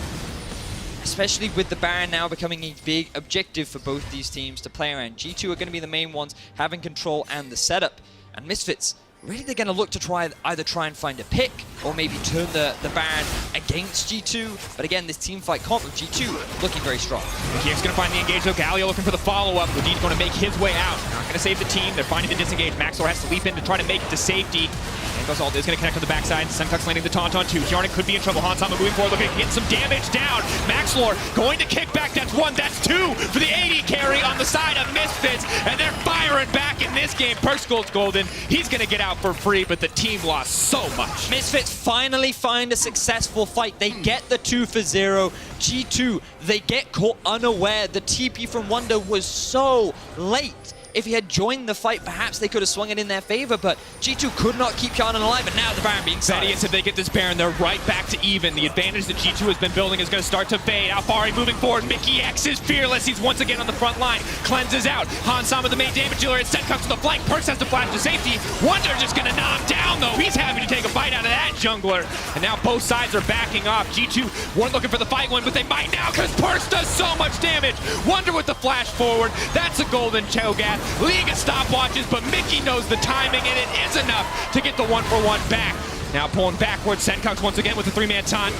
Especially with the Baron now becoming a big objective for both these teams to play around. G2 are going to be the main ones having control and the setup. And Misfits, really they're going to look to either try and find a pick or maybe turn the Baron against G2. But again, this team fight comp of G2 looking very strong. Mikyx going to find the engage though. Galio looking for the follow-up. Wadid's going to make his way out. Not going to save the team. They're finding the disengage. Maxlore has to leap in to try to make it to safety. Jankos ult is going to connect on the backside. Sencux landing the taunt on 2. Hjärnan could be in trouble. Hansama moving forward, looking to get some damage down. Maxlore going to kick back. That's 1, that's 2 for the AD carry on the side of Misfits. And they're firing back in this game. PerkZ goes golden. He's going to get out for free, but the team lost so much. Misfits finally find a successful fight. They get the 2 for 0. G2, they get caught unaware. The TP from Wunder was so late. If he had joined the fight, perhaps they could have swung it in their favor, but G2 could not keep Hjärnan alive, and now the Baron being silenced. Vedius, if they get this Baron, they're right back to even. The advantage that G2 has been building is going to start to fade. Alphari moving forward. Mikyx is fearless. He's once again on the front line. Cleanses out. Hansama, the main damage dealer, and Sencux to the flank. PerkZ has to flash to safety. Wunder just going to knock him down, though. He's happy to take a bite out of that jungler. And now both sides are backing off. G2 weren't looking for the fight one, but they might now because PerkZ does so much damage. Wunder with the flash forward. That's a golden Cho'Gath. League of stopwatches, but Mikyx knows the timing, and it is enough to get the 1-for-1 back. Now pulling backwards, Sencux once again with the 3-man taunt.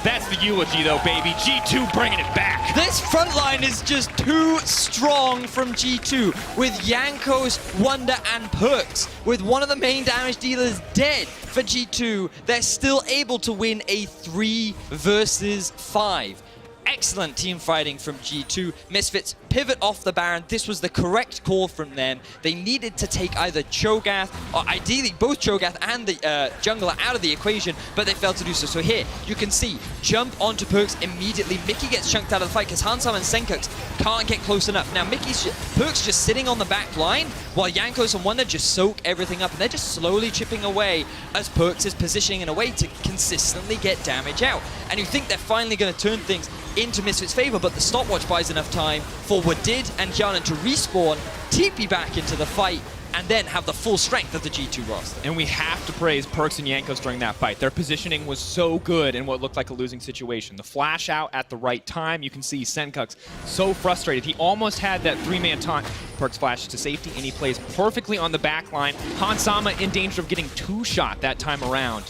That's the eulogy, though, baby. G2 bringing it back. This front line is just too strong from G2 with Jankos, Wunder, and PerkZ. With one of the main damage dealers dead for G2, they're still able to win a 3 versus 5. Excellent team fighting from G2. Misfits pivot off the Baron. This was the correct call from them. They needed to take either Cho'Gath, or ideally both Cho'Gath and the jungler out of the equation, but they failed to do so. So here, you can see, jump onto PerkZ immediately. Mikyx gets chunked out of the fight because Hansam and Sencux can't get close enough. Now PerkZ just sitting on the back line, while Jankos and Wunder just soak everything up, and they're just slowly chipping away as PerkZ is positioning in a way to consistently get damage out. And you think they're finally going to turn things into Misfits' favor, but the stopwatch buys enough time for Wadid and Hjärnan to respawn, TP back into the fight, and then have the full strength of the G2 roster. And we have to praise PerkZ and Jankos during that fight. Their positioning was so good in what looked like a losing situation. The flash out at the right time. You can see Sencux so frustrated. He almost had that three-man taunt. PerkZ flashes to safety, and he plays perfectly on the back line. Hansama in danger of getting two-shot that time around.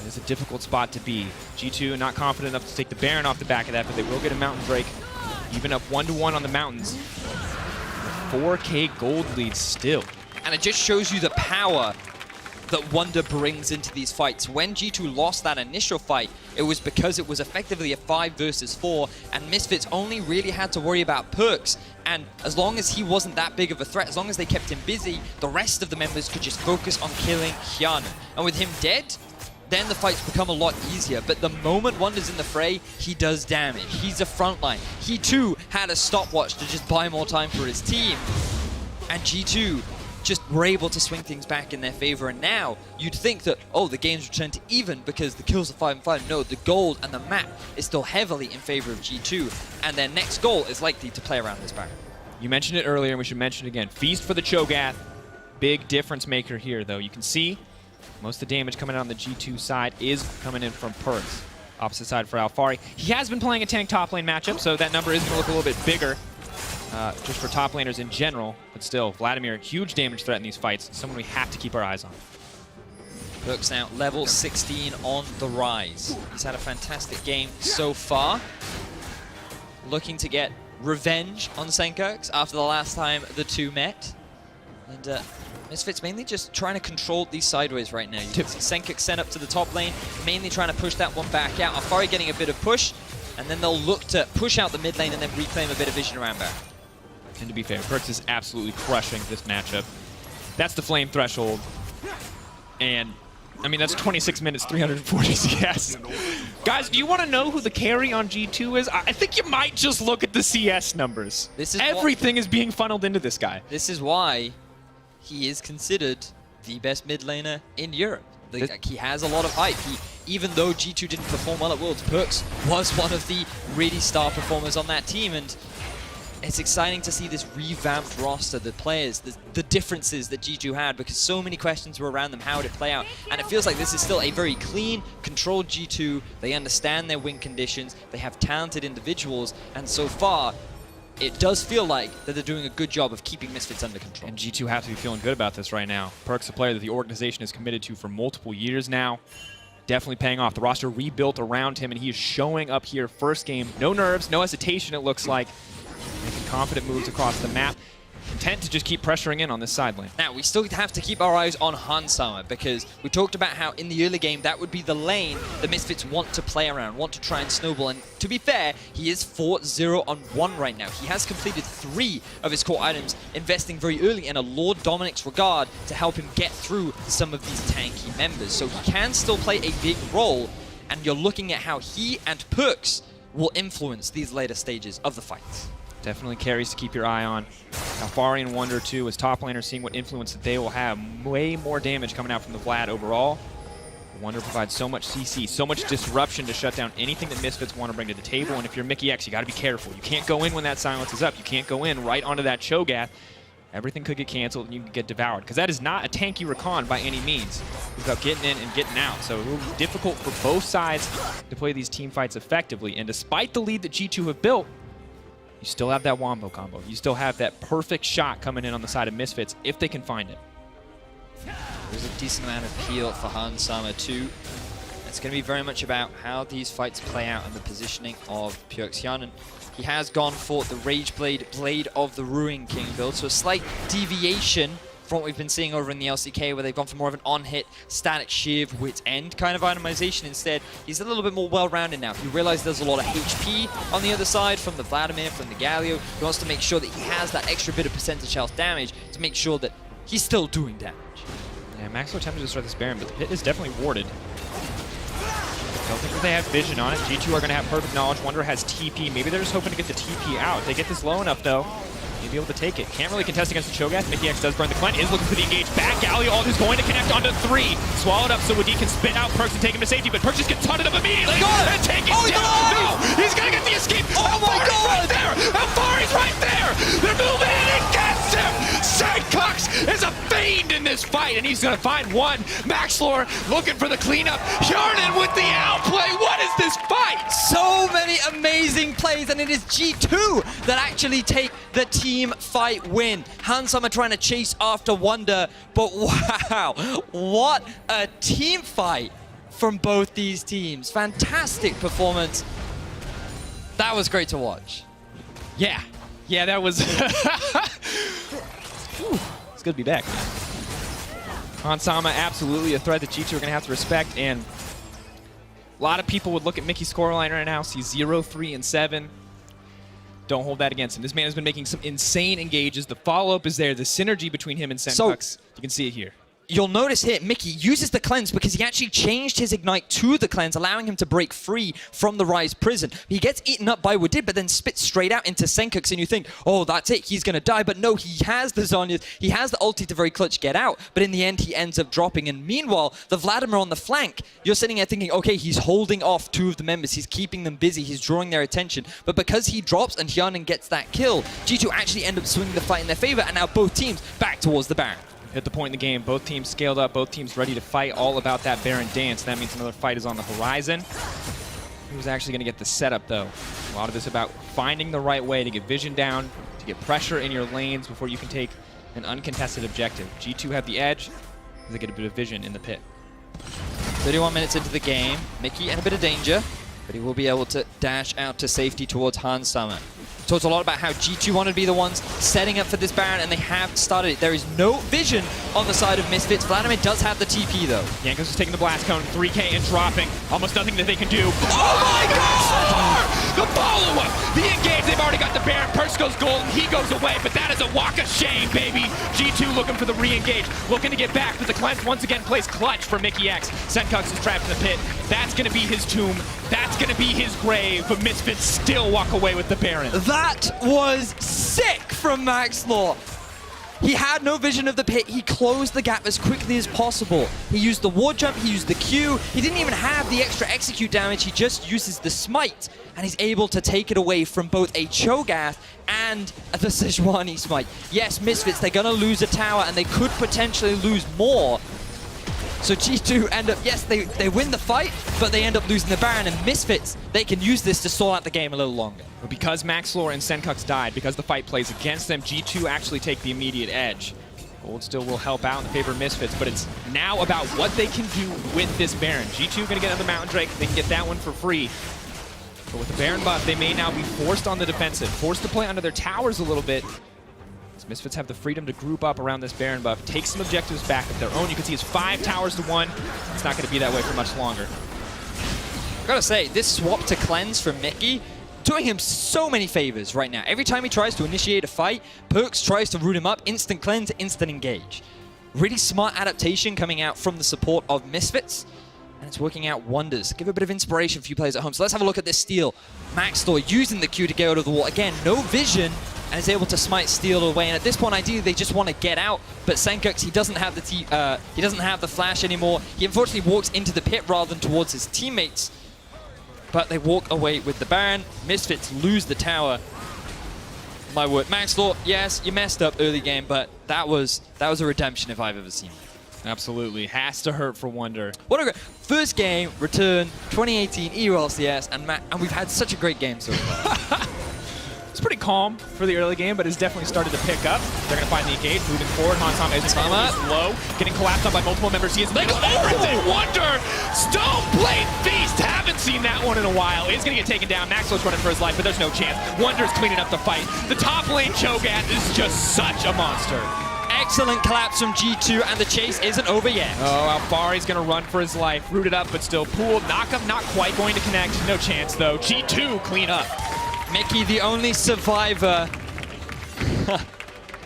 It's a difficult spot to be. G2 not confident enough to take the Baron off the back of that, but they will get a mountain break. Even up 1-1 on the mountains. 4K gold lead still. And it just shows you the power that Wunder brings into these fights. When G2 lost that initial fight, it was because it was effectively a 5 versus 4, and Misfits only really had to worry about PerkZ. And as long as he wasn't that big of a threat, as long as they kept him busy, the rest of the members could just focus on killing Hjärnan. And with him dead, then the fights become a lot easier. But the moment Wunder's in the fray, he does damage. He's a frontline. He too had a stopwatch to just buy more time for his team. And G2 just were able to swing things back in their favor. And now you'd think that, oh, the game's returned to even because the kills are 5-5. No, the gold and the map is still heavily in favor of G2. And their next goal is likely to play around this Baron. You mentioned it earlier, and we should mention it again. Feast for the Cho'Gath. Big difference maker here, though. You can see most of the damage coming out on the G2 side is coming in from PerkZ. Opposite side for Alphari. He has been playing a tank top lane matchup, so that number is going to look a little bit bigger just for top laners in general. But still, Vladimir, huge damage threat in these fights. Someone we have to keep our eyes on. PerkZ now level 16 on the Ryze. He's had a fantastic game so far. Looking to get revenge on Sencux after the last time the two met. And Misfits mainly just trying to control these sideways right now. You can see Sencux sent up to the top lane, mainly trying to push that one back out. Alphari getting a bit of push, and then they'll look to push out the mid lane and then reclaim a bit of vision around back. And to be fair, PerkZ is absolutely crushing this matchup. That's the flame threshold. And, I mean, that's 26 minutes, 340 CS. Guys, do you want to know who the carry on G2 is? I think you might just look at the CS numbers. Everything is being funneled into this guy. This is why he is considered the best mid laner in Europe. He has a lot of hype. Even though G2 didn't perform well at Worlds, PerkZ was one of the really star performers on that team, and it's exciting to see this revamped roster, the players, the differences that G2 had, because so many questions were around them. How would it play out? And it feels like this is still a very clean, controlled G2. They understand their win conditions. They have talented individuals, and so far, it does feel like that they're doing a good job of keeping Misfits under control. And G2 have to be feeling good about this right now. PerkZ, a player that the organization is committed to for multiple years now. Definitely paying off. The roster rebuilt around him, and he is showing up here first game. No nerves, no hesitation, it looks like. Making confident moves across the map. Content to just keep pressuring in on this side lane. Now, we still have to keep our eyes on Hansama, because we talked about how in the early game, that would be the lane the Misfits want to play around, want to try and snowball. And to be fair, he is 4-0-1 right now. He has completed 3 of his core items, investing very early in a Lord Dominic's regard to help him get through some of these tanky members. So he can still play a big role, and you're looking at how he and PerkZ will influence these later stages of the fights. Definitely carries to keep your eye on. Alphari and Wunder too, as top laners, seeing what influence that they will have. Way more damage coming out from the Vlad overall. Wunder provides so much CC, so much disruption to shut down anything that Misfits want to bring to the table. And if you're Mikyx, you got to be careful. You can't go in when that silence is up. You can't go in right onto that Cho'Gath. Everything could get canceled and you could get devoured, because that is not a tanky Rakan by any means. It's about getting in and getting out. So it will be difficult for both sides to play these team fights effectively. And despite the lead that G2 have built, you still have that wombo combo. You still have that perfect shot coming in on the side of Misfits if they can find it. There's a decent amount of peel for Hansama too. It's going to be very much about how these fights play out and the positioning of PerkZ. He has gone for the Rage Blade, Blade of the Ruin King build, so a slight deviation from what we've been seeing over in the LCK, where they've gone for more of an on-hit, static shiv, wit's end kind of itemization. Instead, he's a little bit more well-rounded now. He realizes there's a lot of HP on the other side from the Vladimir, from the Galio. He wants to make sure that he has that extra bit of percentage health damage to make sure that he's still doing damage. Yeah, Maxlore tempted to start this Baron, but the pit is definitely warded. Don't think that they have vision on it. G2 are going to have perfect knowledge. Wunder has TP. Maybe they're just hoping to get the TP out. If they get this low enough, though, they'll be able to take it. Can't really contest against the Cho'Gath. Mikyx does burn the Cleanse. Is looking for the engage back. Galio ult is going to connect onto 3. Swallowed up so Wadid can spit out PerkZ and take him to safety, but PerkZ just gets hunted up immediately and take it down. No! He's going to get the escape. Oh my God! Right there! Alphari's right there! They're moving in against him! Sencux is a fiend in this fight, and he's going to find one. Maxlore looking for the cleanup. Hjärnan with the outplay. What is this fight? So many amazing plays, and it is G2 that actually take the team fight win. Hansama trying to chase after Wunder, but wow, what a team fight from both these teams. Fantastic performance. That was great to watch. Yeah, that was... Whew, it's good to be back. Hansama, absolutely a threat that G2 are going to have to respect, and a lot of people would look at Mickey's scoreline right now, see 0-3-7. Don't hold that against him. This man has been making some insane engages. The follow-up is there. The synergy between him and Sencux, you can see it here. You'll notice here, Mickey uses the cleanse because he actually changed his ignite to the cleanse, allowing him to break free from the Ryze prison. He gets eaten up by Wadid, but then spits straight out into Sencux, and you think, oh, that's it, he's going to die. But no, he has the Zhonya's, he has the ulti to very clutch get out, but in the end, he ends up dropping. And meanwhile, the Vladimir on the flank, you're sitting there thinking, okay, he's holding off 2 of the members, he's keeping them busy, he's drawing their attention. But because he drops and Hjärnan gets that kill, G2 actually end up swinging the fight in their favor, and now both teams back towards the Baron. Hit the point in the game. Both teams scaled up. Both teams ready to fight. All about that Baron dance. That means another fight is on the horizon. Who's actually going to get the setup, though? A lot of this about finding the right way to get vision down, to get pressure in your lanes before you can take an uncontested objective. G2 have the edge as they get a bit of vision in the pit. 31 minutes into the game. Mickey in a bit of danger, but he will be able to dash out to safety towards Hansama. Talked a lot about how G2 wanted to be the ones setting up for this Baron, and they have started it. There is no vision on the side of Misfits. Vladimir does have the TP, though. Jankos is taking the blast cone, 3K and dropping. Almost nothing that they can do. Oh my God! The follow-up! The engage, they've already got the Baron. PerkZ goes golden, he goes away, but that is a walk of shame, baby. G2 looking for the re-engage, looking to get back, but the cleanse once again plays clutch for Mikyx. Sencux is trapped in the pit. That's going to be his tomb. That's going to be his grave, but Misfits still walk away with the Baron. That was sick from Maxlore. He had no vision of the pit. He closed the gap as quickly as possible. He used the ward jump, he used the Q. He didn't even have the extra execute damage. He just uses the smite, and he's able to take it away from both a Cho'Gath and the Sejuani smite. Yes, Misfits, they're going to lose a tower, and they could potentially lose more. So G2 end up, yes, they win the fight, but they end up losing the Baron, and Misfits, they can use this to stall out the game a little longer. But because Maxlore and Sencux died, because the fight plays against them, G2 actually take the immediate edge. Gold still will help out in the favor of Misfits, but it's now about what they can do with this Baron. G2 going to get another Mountain Drake. They can get that one for free. But with the Baron buff, they may now be forced on the defensive, forced to play under their towers a little bit. Misfits have the freedom to group up around this Baron buff, take some objectives back of their own. You can see it's 5 towers to 1. It's not going to be that way for much longer. I gotta say, this swap to cleanse from Mickey, doing him so many favors right now. Every time he tries to initiate a fight, PerkZ tries to root him up, instant cleanse, instant engage. Really smart adaptation coming out from the support of Misfits, and it's working out wonders. Give a bit of inspiration for you players at home. So let's have a look at this steal. Maxlore using the Q to get out of the wall. Again, no vision, and is able to smite steal away. And at this point, ideally, they just want to get out. But Sencux, he doesn't have the flash anymore. He unfortunately walks into the pit rather than towards his teammates. But they walk away with the Baron. Misfits lose the tower. My word, Maxlore, yes, you messed up early game, but that was a redemption if I've ever seen it. Absolutely, has to hurt for Wunder. What a great first game, return 2018 EU LCS, and we've had such a great game so far. It's pretty calm for the early game, but it's definitely started to pick up. They're going to find the engage, moving forward. Hansama is low, getting collapsed on by multiple members. He is like, Wunder! Stone Blade Feast! Haven't seen that one in a while. He's going to get taken down. Maxlore's running for his life, but there's no chance. Wunder's cleaning up the fight. The top lane Cho'Gath is just such a monster. Excellent collapse from G2, and the chase isn't over yet. Oh, Alphari's gonna run for his life. Rooted up, but still pooled. Knockup not quite going to connect. No chance, though. G2 clean up. Mikyx, the only survivor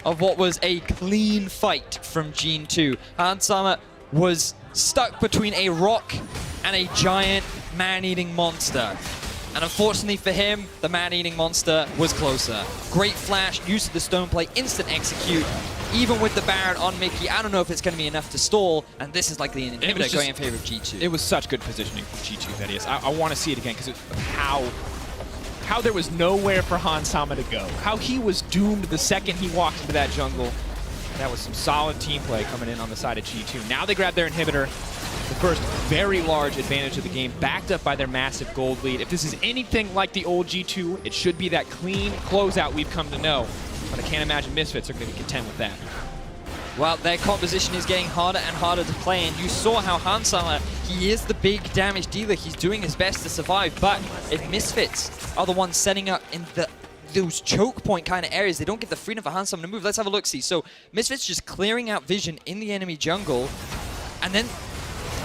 of what was a clean fight from G2. Hansama was stuck between a rock and a giant man-eating monster. And unfortunately for him, the man-eating monster was closer. Great flash, use of the stone play, instant execute. Even with the Baron on Mikyx, I don't know if it's going to be enough to stall, and this is likely an inhibitor going in favor of G2. It was such good positioning from G2, Vedius. I want to see it again because of how there was nowhere for Hansama to go. How he was doomed the second he walked into that jungle. That was some solid team play coming in on the side of G2. Now they grab their inhibitor. The first very large advantage of the game, backed up by their massive gold lead. If this is anything like the old G2, it should be that clean closeout we've come to know. But I can't imagine Misfits are going to be content with that. Well, their composition is getting harder and harder to play, and you saw how Hansama, he is the big damage dealer. He's doing his best to survive, but if Misfits are the ones setting up in those choke point kind of areas, they don't give the freedom for Hansama to move. Let's have a look-see. So Misfits just clearing out vision in the enemy jungle, and then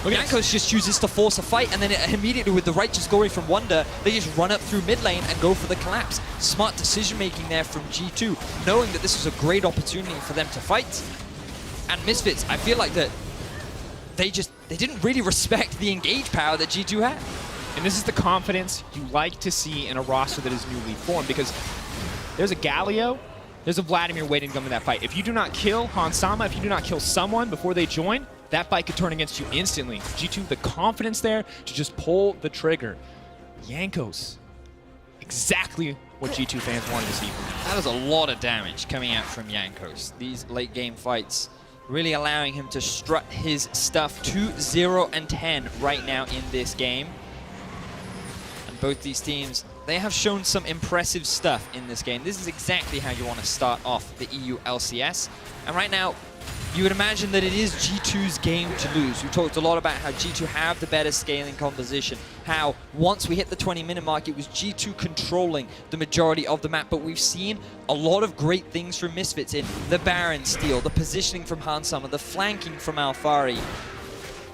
Jankos just chooses to force a fight, and then immediately with the righteous glory from Wunder, they just run up through mid lane and go for the collapse. Smart decision making there from G2, knowing that this was a great opportunity for them to fight. And Misfits, I feel like that they didn't really respect the engage power that G2 had. And this is the confidence you like to see in a roster that is newly formed, because there's a Galio, there's a Vladimir waiting to come in that fight. If you do not kill Hansama, if you do not kill someone before they join, that fight could turn against you instantly. G2, the confidence there to just pull the trigger. Jankos, exactly what G2 fans wanted to see from him. That was a lot of damage coming out from Jankos. These late game fights really allowing him to strut his stuff to 0-10 right now in this game. And both these teams, they have shown some impressive stuff in this game. This is exactly how you want to start off the EU LCS. And right now, you would imagine that it is G2's game to lose. We talked a lot about how G2 have the better scaling composition, how once we hit the 20-minute mark, it was G2 controlling the majority of the map, but we've seen a lot of great things from Misfits in the Baron steal, the positioning from Hansama, the flanking from Alphari.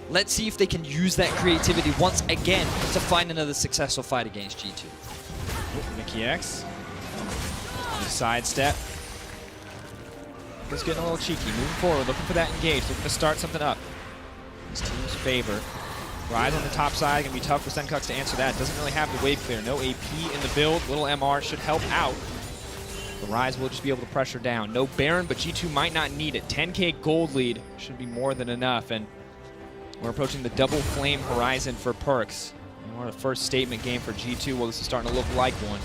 Let's see if they can use that creativity once again to find another successful fight against G2. Mikyx, sidestep. Just getting a little cheeky, moving forward, looking for that engage, looking to start something up. His team's favor. Ryze on the top side, gonna be tough for Sencux to answer that. Doesn't really have the wave clear. No AP in the build. Little MR should help out. The Ryze will just be able to pressure down. No Baron, but G2 might not need it. 10k gold lead should be more than enough, and we're approaching the double flame horizon for PerkZ. We're in the first statement game for G2. Well, this is starting to look like one.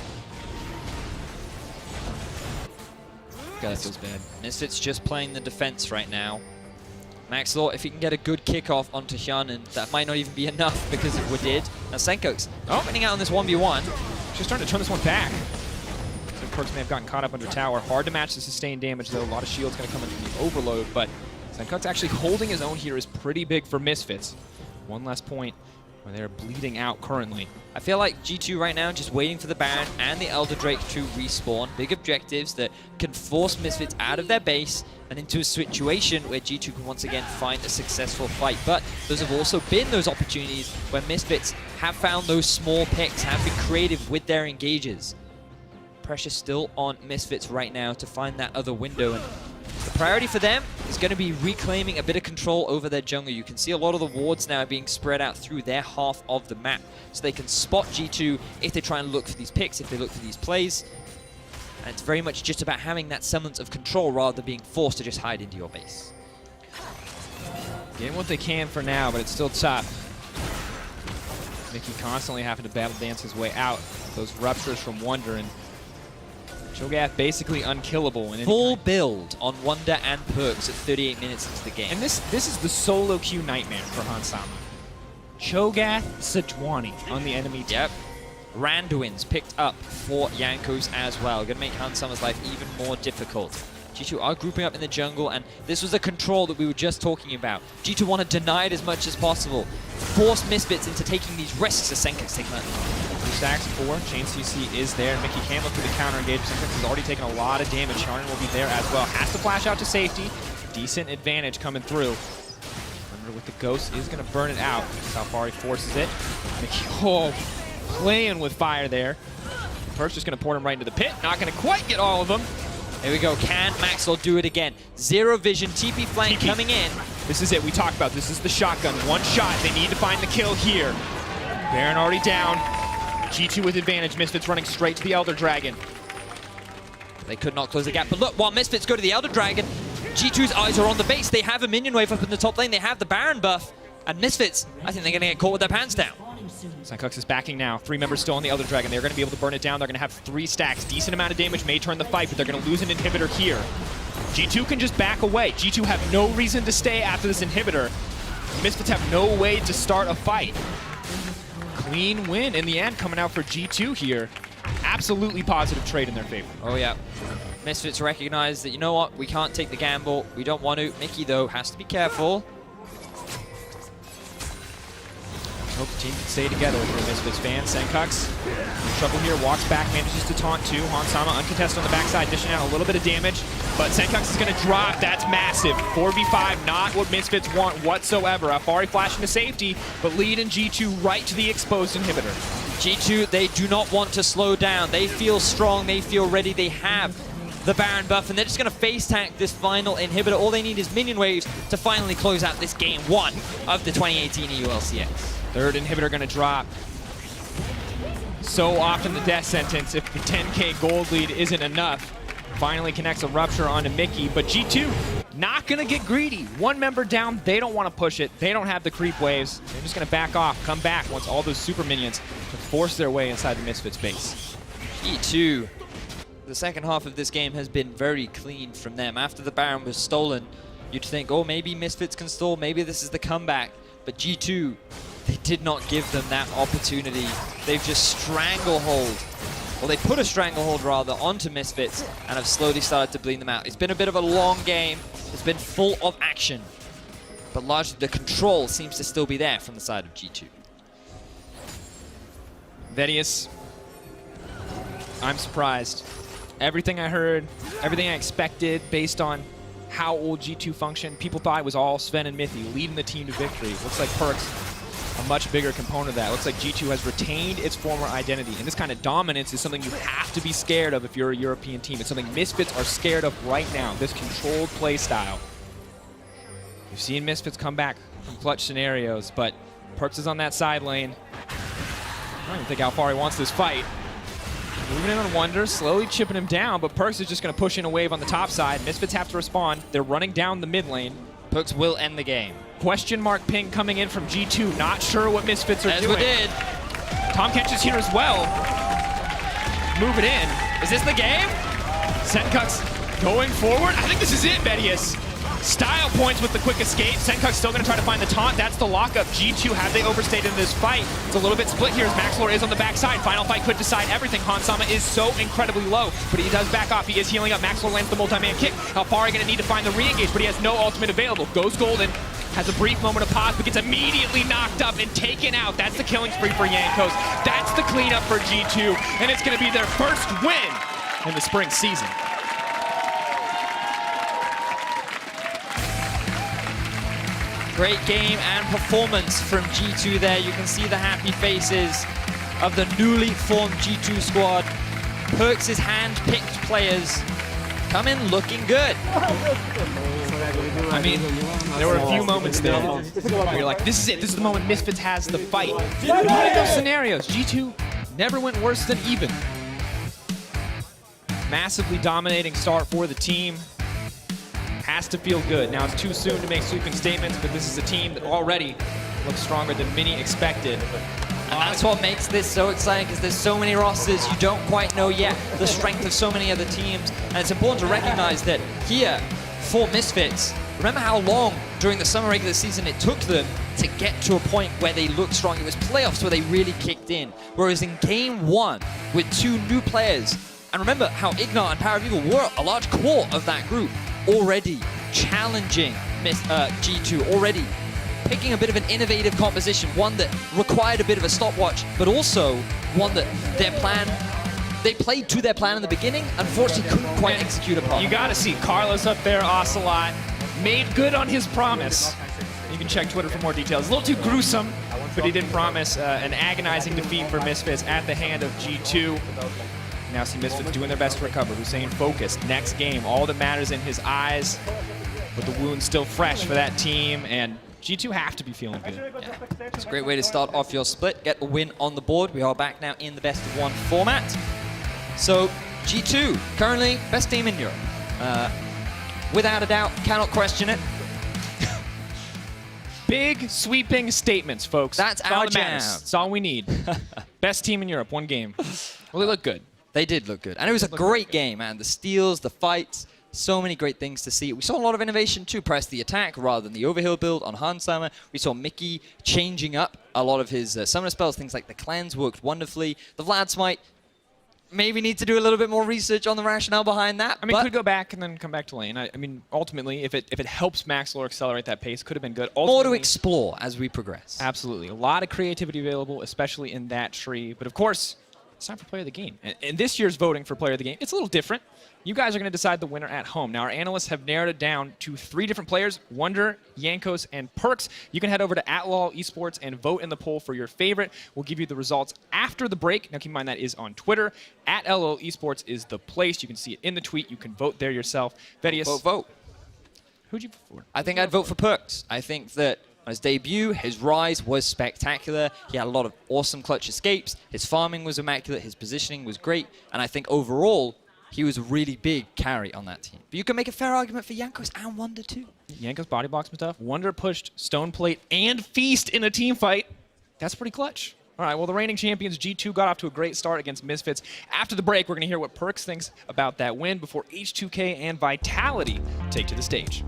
God, that feels bad. Misfits just playing the defense right now. Maxlore, if he can get a good kickoff onto Hjärnan, that might not even be enough because of Wadid. Now Sencux, winning out on this 1v1. Just starting to turn this one back. So PerkZ may have gotten caught up under tower. Hard to match the sustained damage, though. A lot of shield's going to come into the overload, but Sencux actually holding his own here is pretty big for Misfits. One last point where they're bleeding out currently. I feel like G2 right now just waiting for the Baron and the Elder Drake to respawn. Big objectives that can force Misfits out of their base and into a situation where G2 can once again find a successful fight. But those have also been those opportunities where Misfits have found those small picks, have been creative with their engages. Pressure still on Misfits right now to find that other window. And the priority for them is going to be reclaiming a bit of control over their jungle. You can see a lot of the wards now being spread out through their half of the map. So they can spot G2 if they try and look for these picks, if they look for these plays. And it's very much just about having that semblance of control rather than being forced to just hide into your base. Getting what they can for now, but it's still tough. Mikyx constantly having to battle dance his way out. Those ruptures from Wunder, and Cho'Gath basically unkillable. And full build on Wunder and PerkZ at 38 minutes into the game. And this is the solo queue nightmare for Hansama. Cho'Gath, Sejuani on the enemy team. Yep. Randuin's picked up for Jankos as well. Gonna make Hansama's life even more difficult. G2 are grouping up in the jungle, and this was the control that we were just talking about. G2 want to deny it as much as possible. Force Misfits into taking these risks as Sencux take that. 3 stacks, 4. Chain CC is there. Mikyx can look for the counter engage. Sencux has already taken a lot of damage. Hjärnan will be there as well. Has to flash out to safety. decent advantage coming through. Wunder with the Ghost is going to burn it out. Alphari forces it. Oh, playing with fire there. PerkZ just going to pour him right into the pit. Not going to quite get all of them. Here we go. Can Maxlore do it again? Zero vision. TP flank coming in. This is it. We talked about this is the shotgun. One shot. They need to find the kill here. Baron already down. G2 with advantage. Misfits running straight to the Elder Dragon. They could not close the gap. But look, while Misfits go to the Elder Dragon, G2's eyes are on the base. They have a minion wave up in the top lane. They have the Baron buff. And Misfits, I think they're going to get caught with their pants down. Sencux is backing now. 3 members still on the Elder Dragon. They're going to be able to burn it down. They're going to have 3 stacks. Decent amount of damage may turn the fight, but they're going to lose an inhibitor here. G2 can just back away. G2 have no reason to stay after this inhibitor. Misfits have no way to start a fight. Clean win in the end coming out for G2 here. Absolutely positive trade in their favor. Oh, yeah. Misfits recognize that, you know what, we can't take the gamble. We don't want to. Mikyx, though, has to be careful. Hope the team can stay together for a Misfits fan. Sencux in trouble here, walks back, manages to taunt too. Hansama uncontested on the backside, dishing out a little bit of damage, but Sencux is going to drop. That's massive. 4v5, not what Misfits want whatsoever. Alphari flashing to safety, but lead in G2 right to the exposed inhibitor. G2, they do not want to slow down. They feel strong, they feel ready, they have the Baron buff, and they're just going to face tank this final inhibitor. All they need is minion waves to finally close out this game 1 of the 2018 EU LCS. Third inhibitor going to drop. So often the death sentence if the 10k gold lead isn't enough. Finally connects a rupture onto Mikyx, but G2 not going to get greedy. 1 member down, they don't want to push it. They don't have the creep waves. They're just going to back off, come back once all those super minions to force their way inside the Misfits base. G2, the second half of this game has been very clean from them. After the Baron was stolen, you'd think, oh, maybe Misfits can stall, maybe this is the comeback. But G2, they did not give them that opportunity. They've just stranglehold. Well, they put a stranglehold, rather, onto Misfits and have slowly started to bleed them out. It's been a bit of a long game. It's been full of action. But largely, the control seems to still be there from the side of G2. Vedius, I'm surprised. Everything I heard, everything I expected based on how old G2 functioned, people thought it was all Sven and Mithy leading the team to victory. Looks like PerkZ a much bigger component of that. Looks like G2 has retained its former identity. And this kind of dominance is something you have to be scared of if you're a European team. It's something Misfits are scared of right now, this controlled play style. You've seen Misfits come back from clutch scenarios, but PerkZ is on that side lane. I don't even think Alphari wants this fight. Moving in on Wunder, slowly chipping him down, but PerkZ is just going to push in a wave on the top side. Misfits have to respond. They're running down the mid lane. PerkZ will end the game. Question mark ping coming in from G2. Not sure what Misfits are doing. Wadid. Tahm Kench is here as well. Move it in. Is this the game? Sencux going forward. I think this is it, Vedius. Style points with the quick escape. Sencux still going to try to find the taunt. That's the lockup. G2, have they overstayed in this fight? It's a little bit split here as Maxlore is on the backside. Final fight could decide everything. Hansama is so incredibly low, but he does back off. He is healing up. Maxlore lands the multi-man kick. Alphari going to need to find the re-engage, but he has no ultimate available. Goes golden. Has a brief moment of pause, but gets immediately knocked up and taken out. That's the killing spree for Jankos. That's the cleanup for G2, and it's going to be their first win in the spring season. Great game and performance from G2 there. You can see the happy faces of the newly formed G2 squad. PerkZ's hand-picked players come in looking good. I mean, there were a few moments there where you're like, this is it. This is the moment Misfits has the fight. In one of those scenarios, G2 never went worse than even. Massively dominating start for the team. Has to feel good. Now, it's too soon to make sweeping statements, but this is a team that already looks stronger than many expected. And that's what makes this so exciting, because there's so many rosters, you don't quite know yet the strength of so many other teams. And it's important to recognize that here, for Misfits, remember how long during the summer regular season it took them to get to a point where they looked strong. It was playoffs where they really kicked in. Whereas in game 1, with 2 new players, and remember how Ignat and Power of Evil were a large core of that group, already challenging G2, already picking a bit of an innovative composition, one that required a bit of a stopwatch, but also one that they played to their plan in the beginning, unfortunately couldn't quite execute upon. You got to see Carlos up there, Ocelot, made good on his promise. You can check Twitter for more details. A little too gruesome, but he did promise an agonizing defeat for Misfits at the hand of G2. Now see Misfits doing their best to recover. Hussein focused. Next game, all that matters in his eyes. But the wound's still fresh for that team, and G2 have to be feeling good. Yeah. It's a great way to start off your split. Get a win on the board. We are back now in the best of one format. So G2, currently best team in Europe. Without a doubt, cannot question it. Big, sweeping statements, folks. That's all our that matters. jam. That's all we need. Best team in Europe, one game. Well, they look good. They did look good. And it was a great game, man. The steals, the fights, so many great things to see. We saw a lot of innovation too. Press the attack rather than the overhill build on Hansama. We saw Mikyx changing up a lot of his summoner spells. Things like the cleanse worked wonderfully. The Vlad Smite, maybe need to do a little bit more research on the rationale behind that. I mean, could go back and then come back to lane. I mean, ultimately, if it helps Maxlore accelerate that pace, could have been good. More to explore as we progress. Absolutely. A lot of creativity available, especially in that tree. But of course, it's time for Player of the Game. And this year's voting for Player of the Game, it's a little different. You guys are going to decide the winner at home. Now, our analysts have narrowed it down to 3 different players, Wunder, Jankos, and PerkZ. You can head over to @LOL eSports and vote in the poll for your favorite. We'll give you the results after the break. Now, keep in mind that is on Twitter. @LOL eSports is the place. You can see it in the tweet. You can vote there yourself. Vedius. Vote. Who'd you vote for? I think I'd vote for PerkZ. I think that on his debut, his Ryze was spectacular. He had a lot of awesome clutch escapes. His farming was immaculate. His positioning was great. And I think overall, he was a really big carry on that team. But you can make a fair argument for Jankos and Wunder too. Jankos body blocks some stuff. Wunder pushed Stone Plate and Feast in a team fight. That's pretty clutch. All right, well, the reigning champions, G2, got off to a great start against Misfits. After the break, we're going to hear what PerkZ thinks about that win before H2K and Vitality take to the stage.